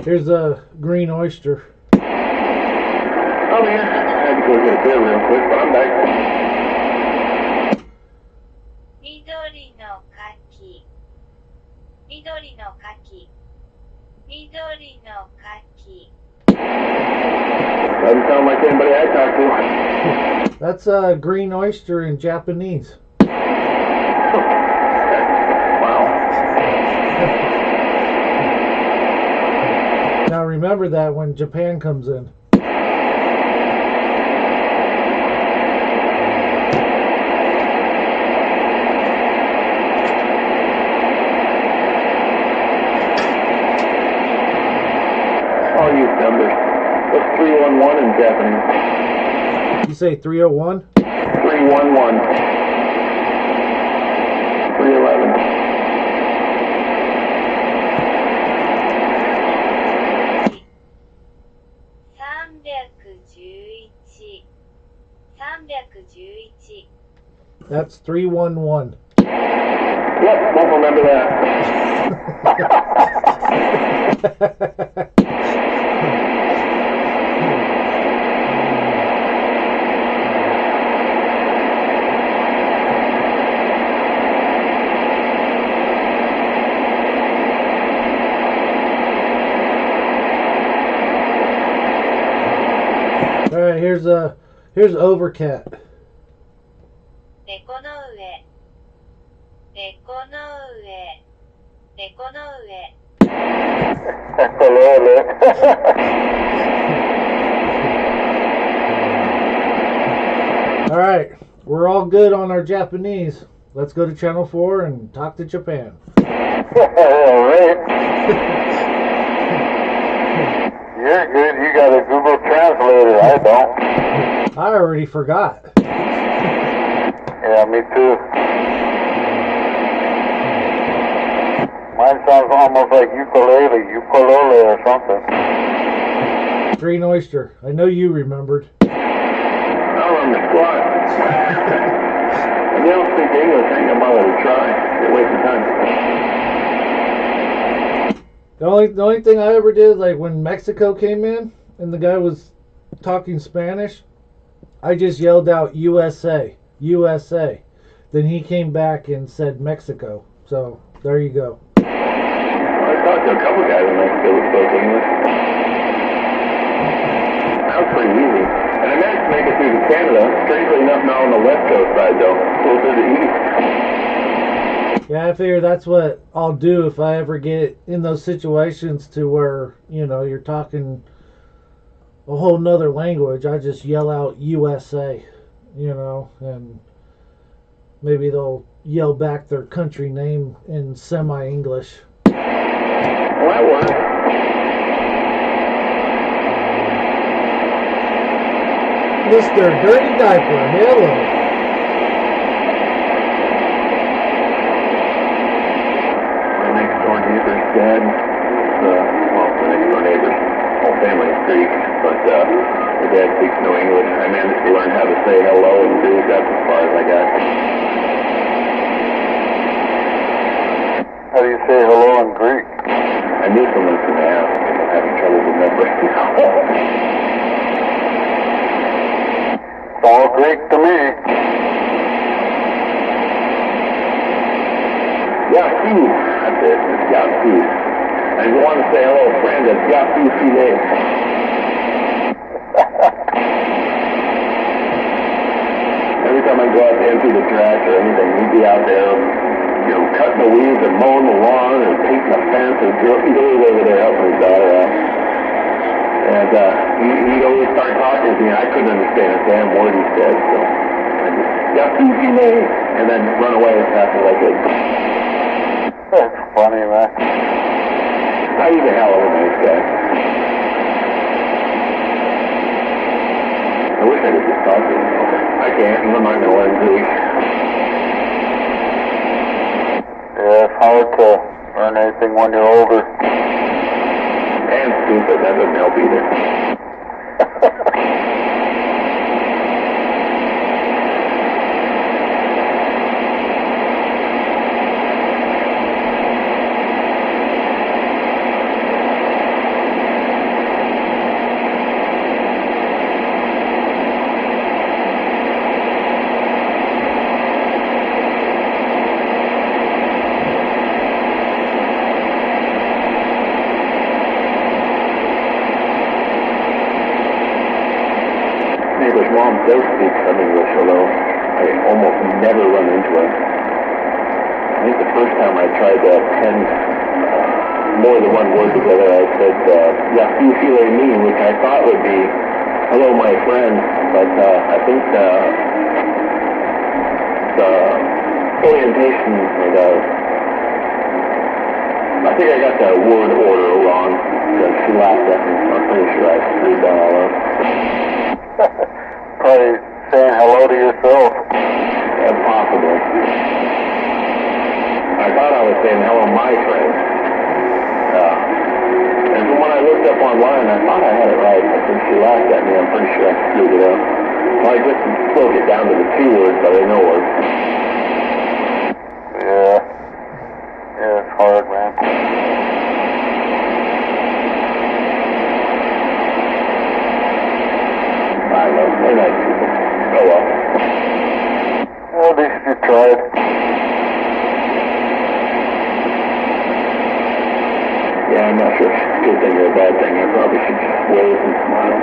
Here's a green oyster. I'm here. I had to go get a beer real quick, but I'm back. 緑の柿。緑の柿。緑の柿。 Doesn't sound like anybody I talked to. That's a green oyster in Japanese. Wow. Now remember that when Japan comes in. All you numbers. What's 311 in Japanese? You say 301? 311. 311. 311。That's 311. Yep, won't remember that. All right, here's Overcat. 猫の上。猫の上。猫の上。 All right, we're all good on our Japanese. Let's go to Channel 4 and talk to Japan. Alright. You're good. You got a Google Translator. I don't. I already forgot. Yeah, me too. Mine sounds almost like ukulele or something. Green oyster. I know you remembered. I'll run the squad. If you don't speak English, ain't no bother to try. You're wasting time. The only thing I ever did, like when Mexico came in and the guy was talking Spanish, I just yelled out USA, USA. Then he came back and said Mexico. So there you go. I talked to a couple guys in Mexico who spoke English. That was pretty easy. And I managed to make it through to Canada. Strangely enough, not on the west coast side though, closer to east. Yeah, I figure that's what I'll do if I ever get in those situations to where, you know, you're talking a whole nother language. I just yell out USA, you know, and maybe they'll yell back their country name in semi-English. Well, that works. Mr. Dirty Diaper, hello. My next door neighbor's dad, well, the next door neighbor's whole family's Greek, but the dad speaks no English. I managed to learn how to say hello and dude. That's as far as I got. How do you say hello in Greek? I knew someone was going to ask. I'm having trouble remembering. It's all Greek to me. Yaku. That's it. It's Yaku. And you want to say hello, friend, it's Yaku Filet. Every time I go out to empty the trash or anything, he'd be out there, you know, cutting the weeds or mowing the lawn or painting the fence, or he'd always over there helping his daughter out. And he'd always start talking to me. I couldn't understand a damn word he said, so I just, Yaku Filet, and then run away as fast as I could. That's funny, man. He's a hell of a nice guy. I wish I could just talk to him. I can't, even though I know I'm Greek. Yeah, it's hard to learn anything when you're older. And stupid, that doesn't help either. Neighbor's mom does speak some English, although I almost never run into her. I think the first time I tried to pen more than one word together, I said, Yaku Filet me, which I thought would be, hello, my friend, but I think the orientation, or I think I got the word order wrong, because she laughed at me, so I'm pretty sure I screwed that all up. Probably saying hello to yourself. Possibly. I thought I was saying hello, my friend. And from when I looked up online, I thought I had it right, but when she laughed at me, I'm pretty sure I screwed it up. So I just broke it down to the two words, but I know it. Yeah. Yeah, it's hard, man. I know. They're nice people. Oh well. Well, at least you tried. Yeah, I'm not sure if it's a good thing or a bad thing. I probably should just wave and smile.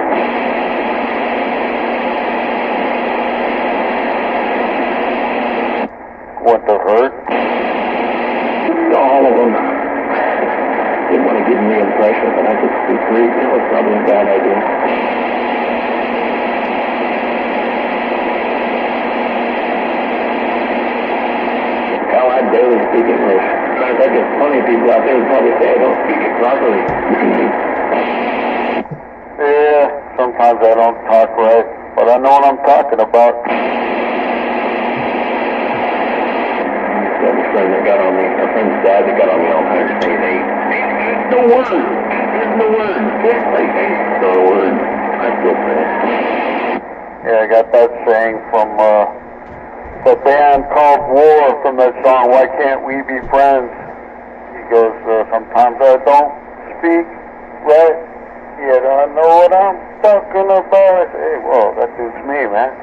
Wouldn't have hurt. All of them. Didn't want to give me the impression that I could speak Greek. That was probably a bad idea. Hell, I barely speak English. Matter of fact, there's plenty of people out there who probably say I don't speak it properly. Yeah, sometimes I don't talk right, but I know what I'm talking about. Got a friend that got on me, a friend's dad that got on me all kinds of things. Ain't no word. There's no word. Ain't no word. I feel bad. Yeah, I got that saying from the band called War, from that song, Why Can't We Be Friends? He goes, sometimes I don't speak right, yet I know what I'm talking about. I say, well, that dude's me, man.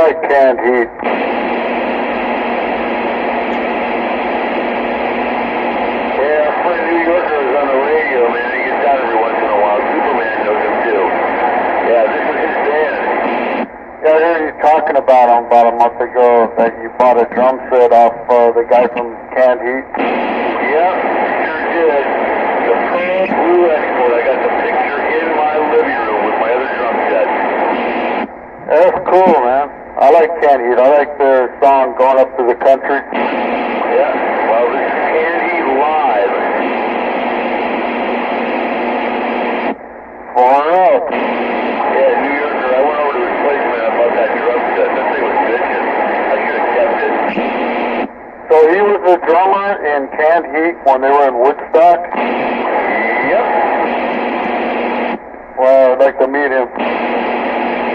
like canned heat. Yeah, our friend New Yorker is on the radio, man. He gets out every once in a while. Superman knows him too. Yeah, this is his band. Yeah, I heard you talking about him about a month ago, that you bought a drum set off the guy from Canned Heat. Yep, sure did. The Pearl Blue Export. I got the picture in my living room with my other drum set. That's cool, man. I like Canned Heat. I like their song Going Up to the Country. Yeah, well, this is Canned Heat live. Far out. Yeah, New Yorker, I went over to his place, man. I bought that drum set. That thing was bitchin'. I should have kept it. So he was the drummer in Canned Heat when they were in Woodstock? Yep. Well, I'd like to meet him.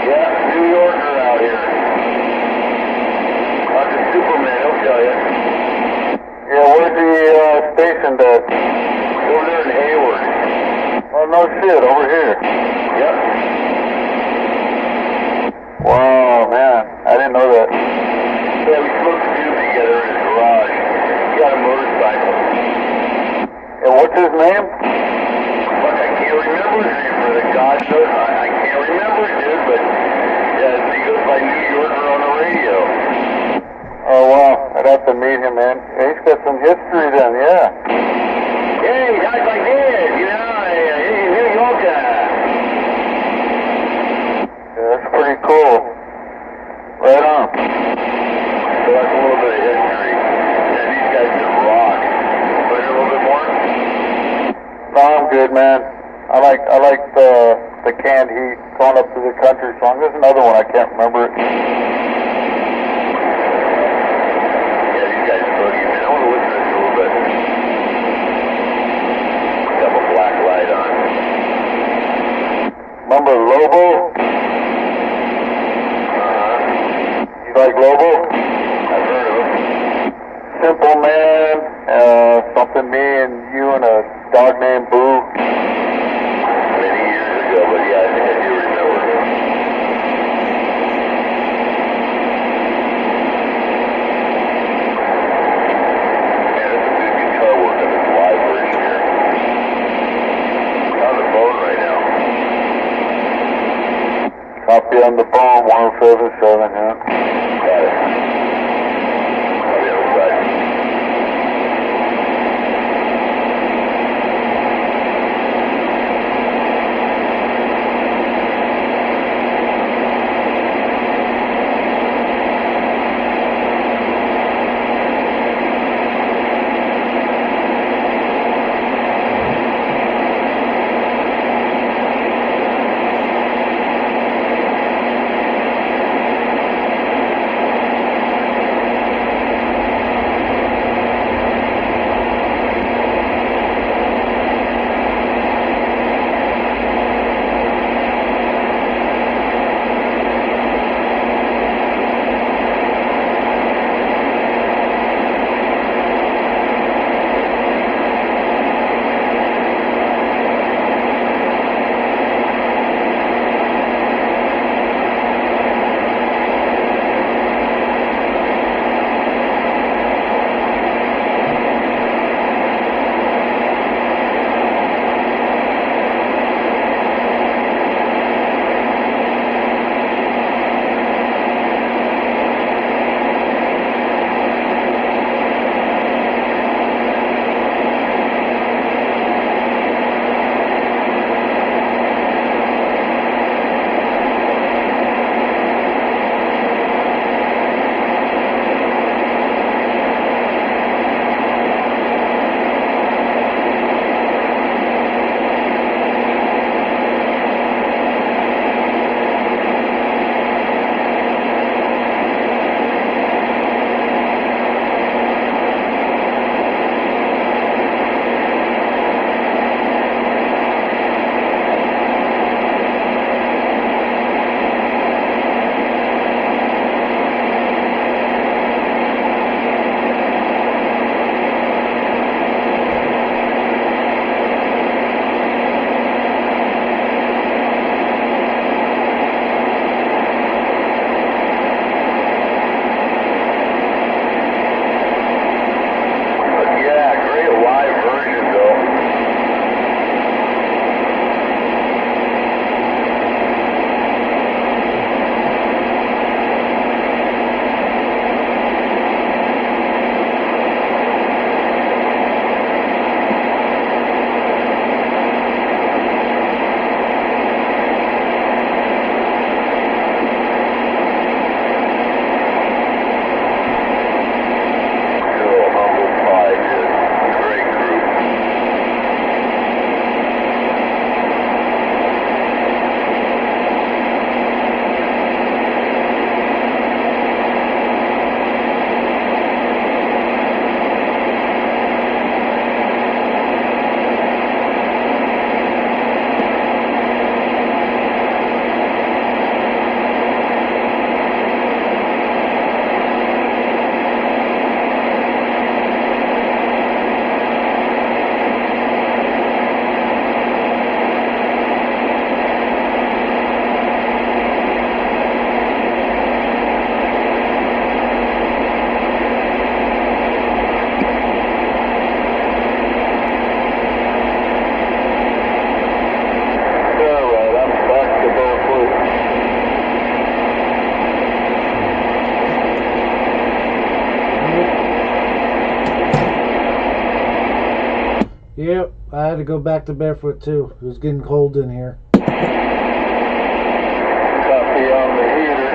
Yeah, New Yorker out here. Talk to Superman, he'll tell you. Yeah, where's he stationed at? Over there in Hayward. Oh, no shit, over here. Yep. Wow, man, I didn't know that. Yeah, we smoked tubes together in his garage. He got a motorcycle. And what's his name? Fuck, I can't remember his name for the God knows. I can't remember, dude, but yeah, he goes by New Yorker on the radio. Oh, wow, I'd have to meet him, man. Yeah, he's got some history then, yeah. Yeah, he talks like this, you know, he's New Yorker. Yeah, that's pretty cool. Right on. So that's a little bit of history. Yeah, these guys can rock. Want to hear a little bit more? No, I'm good, man. I like the Canned Heat, Going Up to the Country song. There's another one, I can't remember it. Yeah, these guys boogie, man. I want to listen to this a little bit. Got my black light on. Remember Lobo? You like Lobo? I've heard of him. Simple Man, something me and you and a dog named Boo. Many years ago, but yeah, I think I do remember. Man, that's a good guitar work on this live version here. On the phone right now. Copy on the phone, 1077, yeah. Got it. On the other side. had to go back to barefoot too. It was getting cold in here. Copy on the heater.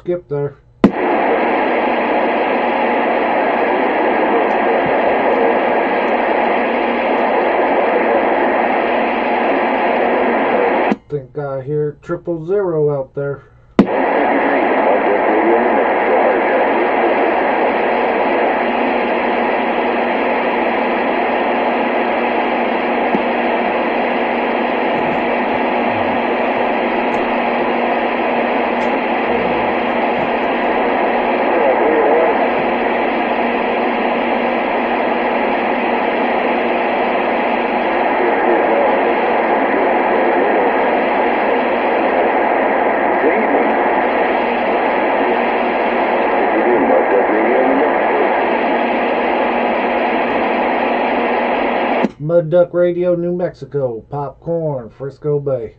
skip there. I think I hear 000 out there. Mud Duck Radio, New Mexico. Popcorn, Frisco Bay.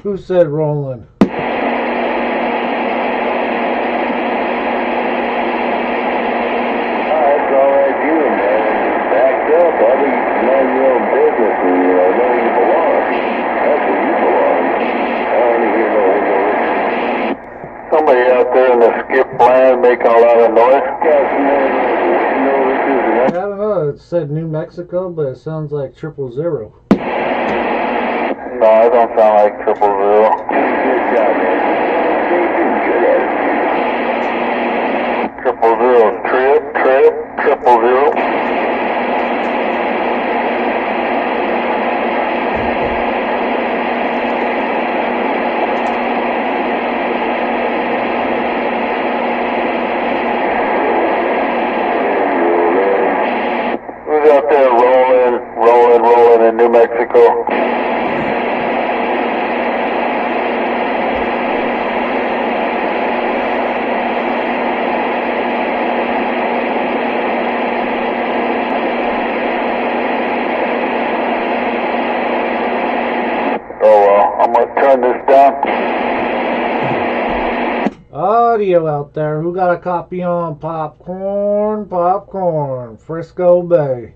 Who said rolling? That's all right, you, man. Backed up, I'll be mind your own business and, know where you belong. That's where you belong. I don't hear no. Somebody out there in the skip land making a lot of noise. I don't know, it said New Mexico, but it sounds like 000. No, it don't sound like 000. Good job, man. Good at it. 000, trip, 000. Who's out there rolling in New Mexico? I'm gonna turn this down. Audio out there. Who got a copy on Popcorn, Frisco Bay?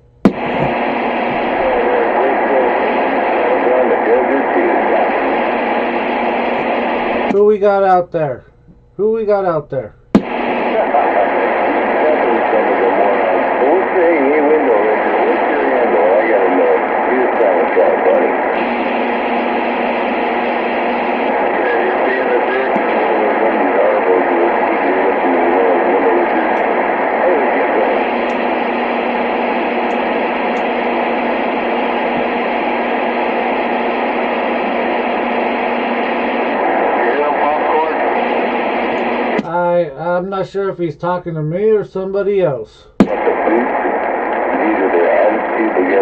Who we got out there? What's the window? What's your handle? I gotta know. You just sound like that, buddy. I'm not sure if he's talking to me or somebody else. People get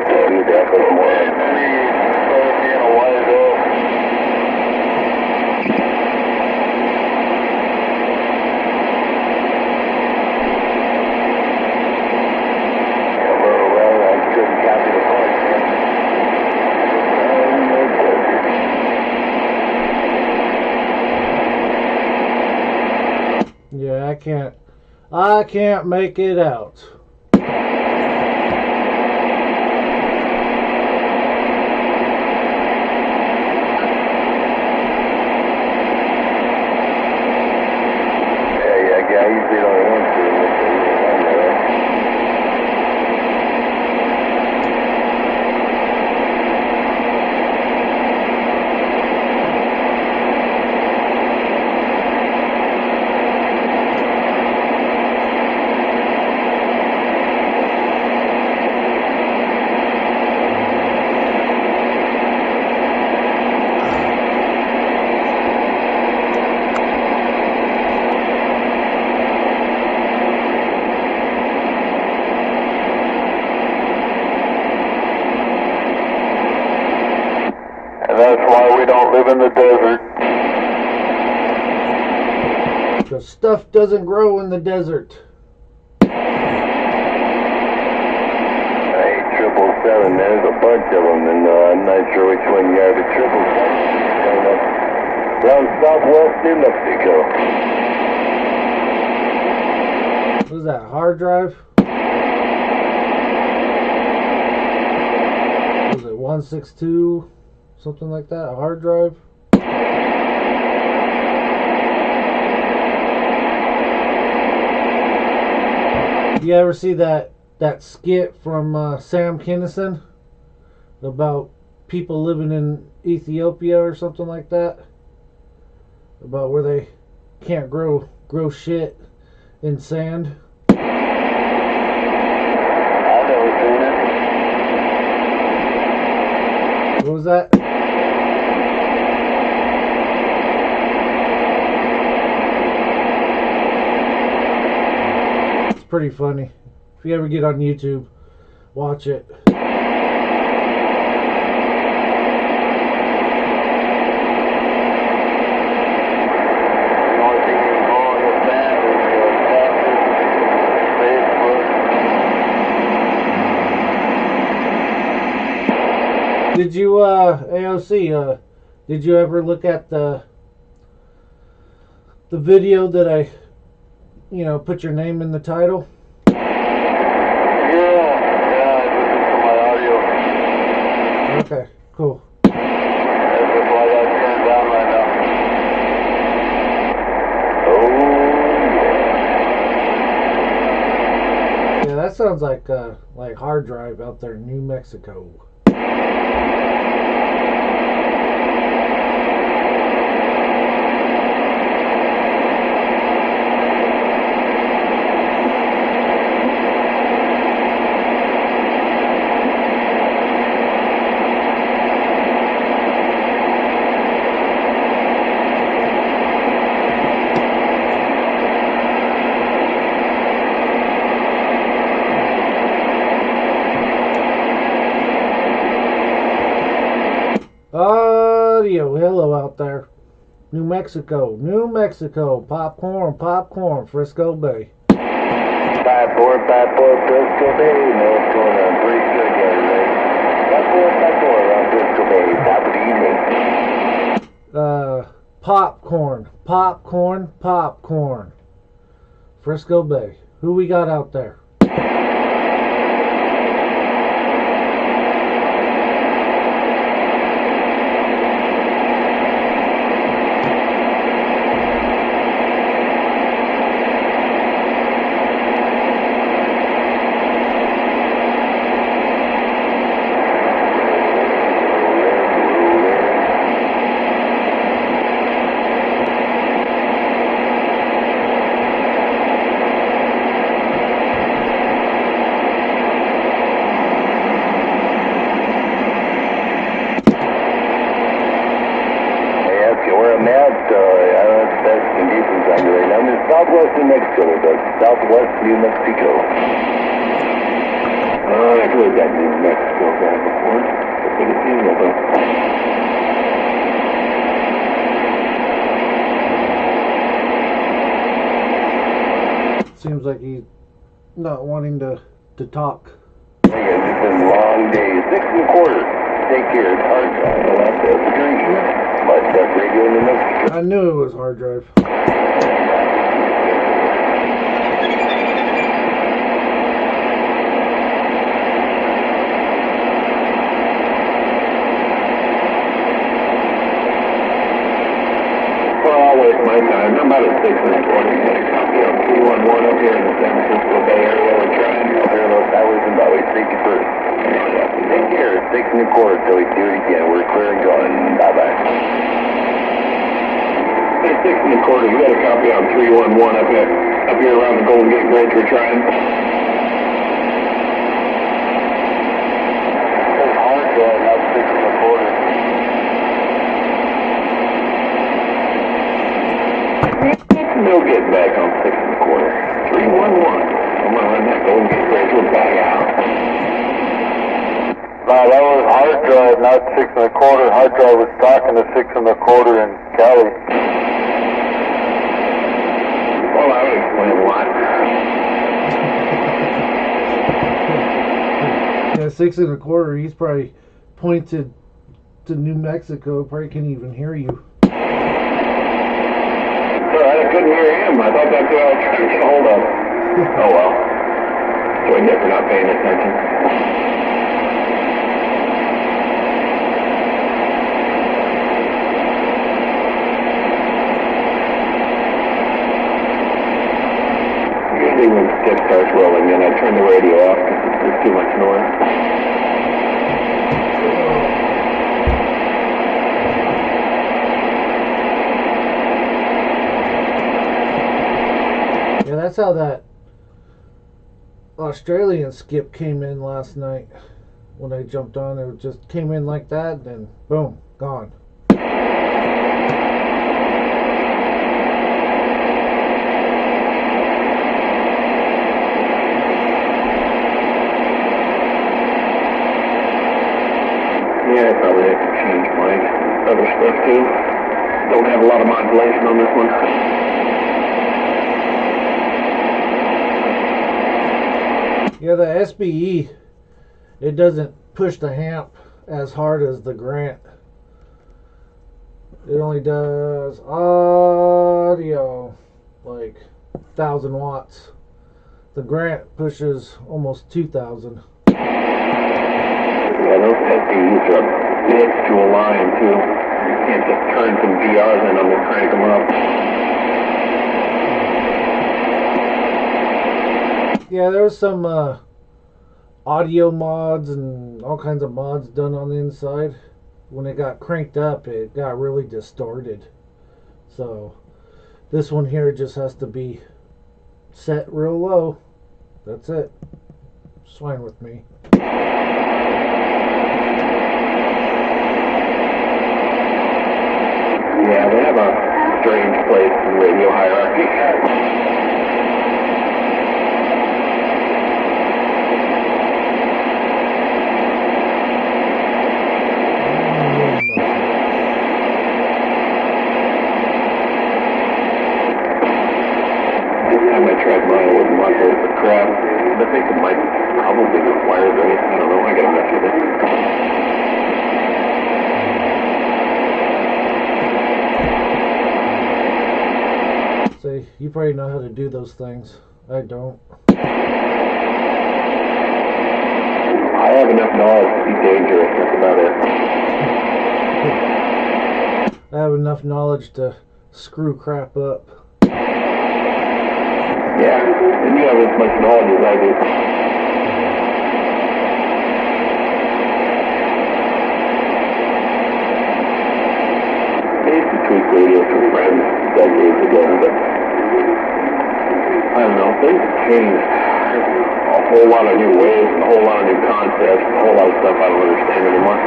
to do that little more. Yeah, I can't make it out. That's why we don't live in the desert. Because stuff doesn't grow in the desert. 777, there's a bunch of them, and I'm not sure which one you are, but 777 around southwest New Mexico. What is that, hard drive? Was it 162? Something like that, a hard drive? You ever see that skit from Sam Kinison about people living in Ethiopia or something like that? About where they can't grow shit in sand? I've never seen it. What was that? It's pretty funny. If you ever get on YouTube, watch it. Did you, AOC, did you ever look at the video that I, put your name in the title? Okay, cool. That's why I got turned down right now. Oh, Yeah, that sounds like hard drive out there in New Mexico. Audio, hello out there. New Mexico, popcorn, Frisco Bay. 5454 Frisco Bay, North Carolina, pretty good guys, right? 5454 around Frisco Bay, top of the evening. Popcorn. Frisco Bay. Who we got out there? Southwest New Mexico, Southwest New Mexico. I've heard that New Mexico guy before. That's what it seems like. Seems like he's not wanting to talk. Hey guys, it's been long days. 6 1/4. Take care. It's hard drive. I'll have to agree. But radio in New Mexico. I knew it was hard drive. My time. I'm about at 6 1/4. Copy on 311 up here in the San Francisco Bay Area. We're trying to clear those highways and byways. Safety first. Take care. 6 1/4 till we do it again. We're clear and going. Bye-bye. Hey, 6 1/4. You got a copy on 311 up here around the Golden Gate Bridge. We're trying. It's hard going up 6 1/4. No get back on 6 1/4. 311. I'm gonna run that Golden Gate Bridge. We'll back out. No, that was hard drive, not 6 1/4. Hard drive was talking to 6 1/4 in Cali. 6 1/4. He's probably pointed to New Mexico. Probably can't even hear you. So I couldn't hear him. I thought that's who I was trying to get a hold of. Oh well. So I guess we're not paying attention. Usually when Skip starts rolling, then I turn the radio off because there's too much noise. Yeah, that's how that Australian skip came in last night. When I jumped on, it just came in like that, then boom, gone. Yeah, I probably have to change my other stuff too. Don't have a lot of modulation on this one. Yeah, the SBE, it doesn't push the amp as hard as the Grant. It only does audio, like 1,000 watts. The Grant pushes almost 2,000. Yeah, those SPEs are a bitch to align too. You can't just turn some VRs in them and crank them up. Yeah, there was some audio mods and all kinds of mods done on the inside. When it got cranked up, it got really distorted. So this one here just has to be set real low. That's it. It's fine with me. Yeah, they have a strange place in radio hierarchy. This time I tried mine, it wouldn't muffle for crap. I think it might probably require this. I don't know, I gotta mess with it. See, you probably know how to do those things. I don't. I have enough knowledge to be dangerous, that's about it. I have enough knowledge to screw crap up. Yeah, and you have as much knowledge as I do. I used to tweak radio for friends decades ago, but I don't know, things have changed. There's a whole lot of new ways and a whole lot of new concepts, and a whole lot of stuff I don't understand anymore.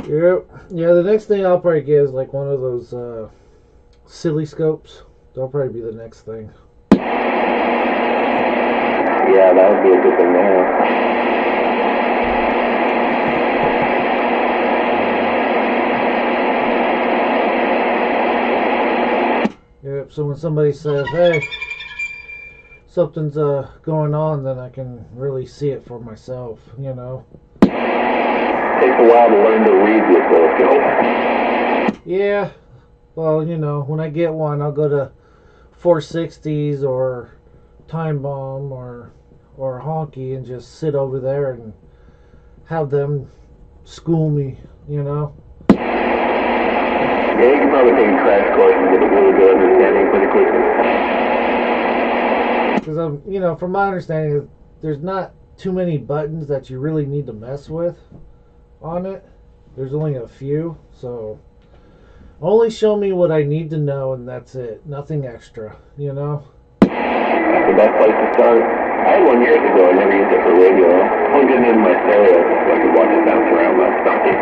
Yep. Yeah, the next thing I'll probably get is like one of those silly scopes. That'll probably be the next thing. Yeah, that would be a good thing to have. Yep, so when somebody says, hey, something's going on, then I can really see it for myself, you know. Takes a while to learn to read the oscilloscope. Yeah, well, you know, when I get one, I'll go to 460s or Time Bomb or Honky and just sit over there and have them school me, you know. Yeah, you can probably take a crash course and get a really good understanding pretty quickly. Because I'm, you know, from my understanding, there's not too many buttons that you really need to mess with on it. There's only a few, so only show me what I need to know, and that's it. Nothing extra, you know. That's the best place to start. I had one years ago. I never used it for radio. I plugged it in my stereo so I could watch it bounce around my stocking.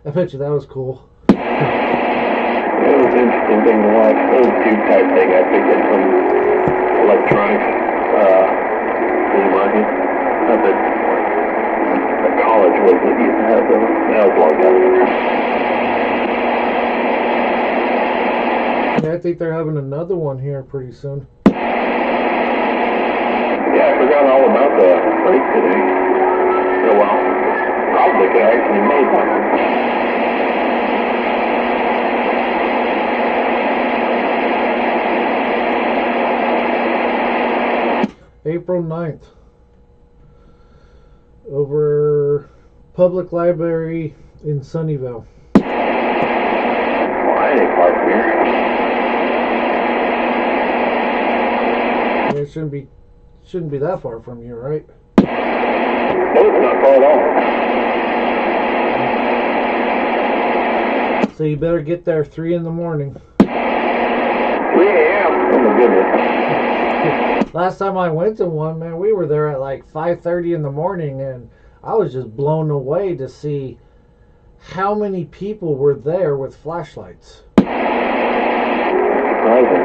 I bet you that was cool. It was an interesting thing to watch. It was a tube type thing I picked up from electronics flea market. Not that the college was that used to have those. That was a long time ago. Yeah, I think they're having another one here pretty soon. Yeah, out all about the break today. So, well, probably could actually make one. April 9th. Over Public Library in Sunnyvale. Well, I ain't far from here. Yeah, it shouldn't be that far from you, right? No, it's not far at all. So you better get there 3 in the morning. 3 a.m. Oh my goodness. Last time I went to one, man, we were there at like 5:30 in the morning, and I was just blown away to see how many people were there with flashlights. Surprising.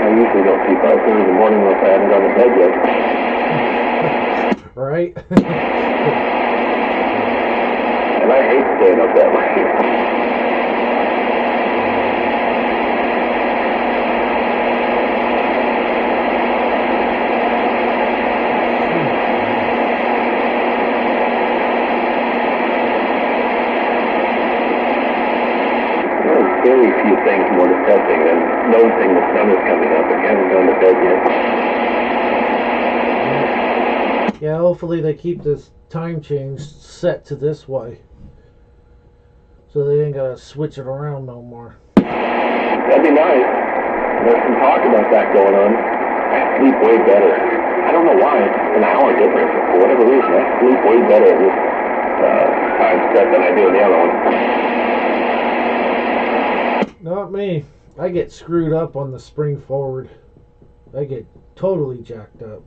I usually don't see 5:30 in the morning if I haven't gone to bed yet. Right? And I hate staying up that late. Very few things more depressing than noticing the sun is coming up and you haven't gone to bed yet. Yeah, hopefully they keep this time change set to this way. So they ain't gotta switch it around no more. That'd be nice. There's some talk about that going on. I sleep way better. I don't know why. It's an hour difference. For whatever reason, I sleep way better in this time set than I do in the other one. Not me. I get screwed up on the spring forward. I get totally jacked up.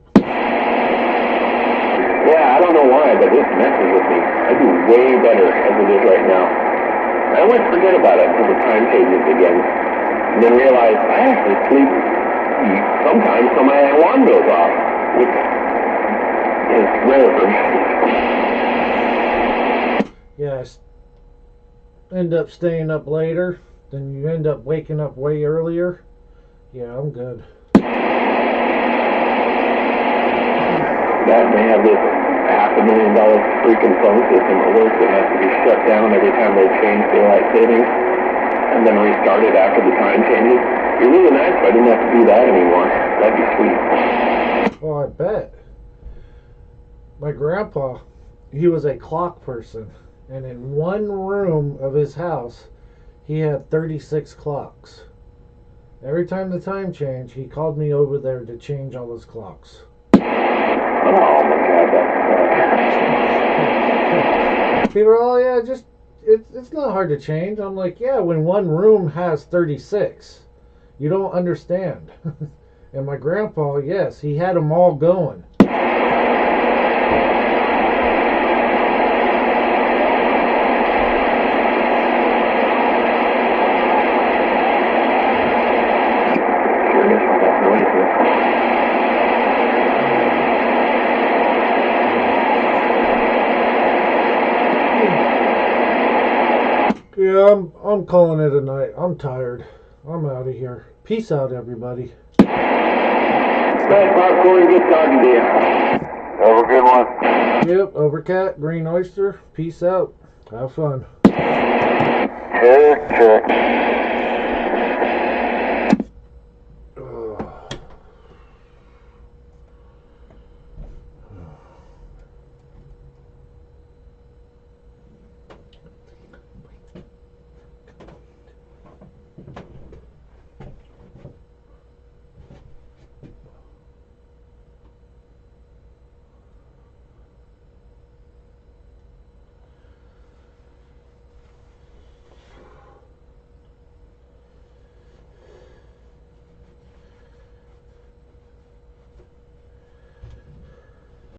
Yeah, I don't know why, but this messes with me. I do way better as it is right now. I always forget about it until the time changes again. And then realize I actually sleep sometimes till my alarm goes off, which is rare for me. Yeah, I end up staying up later. Then you end up waking up way earlier. Yeah, I'm good. That may have this $500,000 freaking phone system at work that has to be shut down every time they change daylight savings and then restarted after the time changes. It'd be really nice if I didn't have to do that anymore. That'd be sweet. Oh, I bet. My grandpa, he was a clock person. And in one room of his house, he had 36 clocks. Every time the time changed, he called me over there to change all his clocks. Oh my God, that's People are, oh yeah, just it's not hard to change. I'm like, yeah, when one room has 36, you don't understand. And my grandpa, yes, he had them all going. Yeah, I'm calling it a night. I'm tired. I'm out of here. Peace out, everybody. Thanks, Popcorn. Good talking to you. Have a good one. Yep, Overcat, Green Oyster. Peace out. Have fun. Check.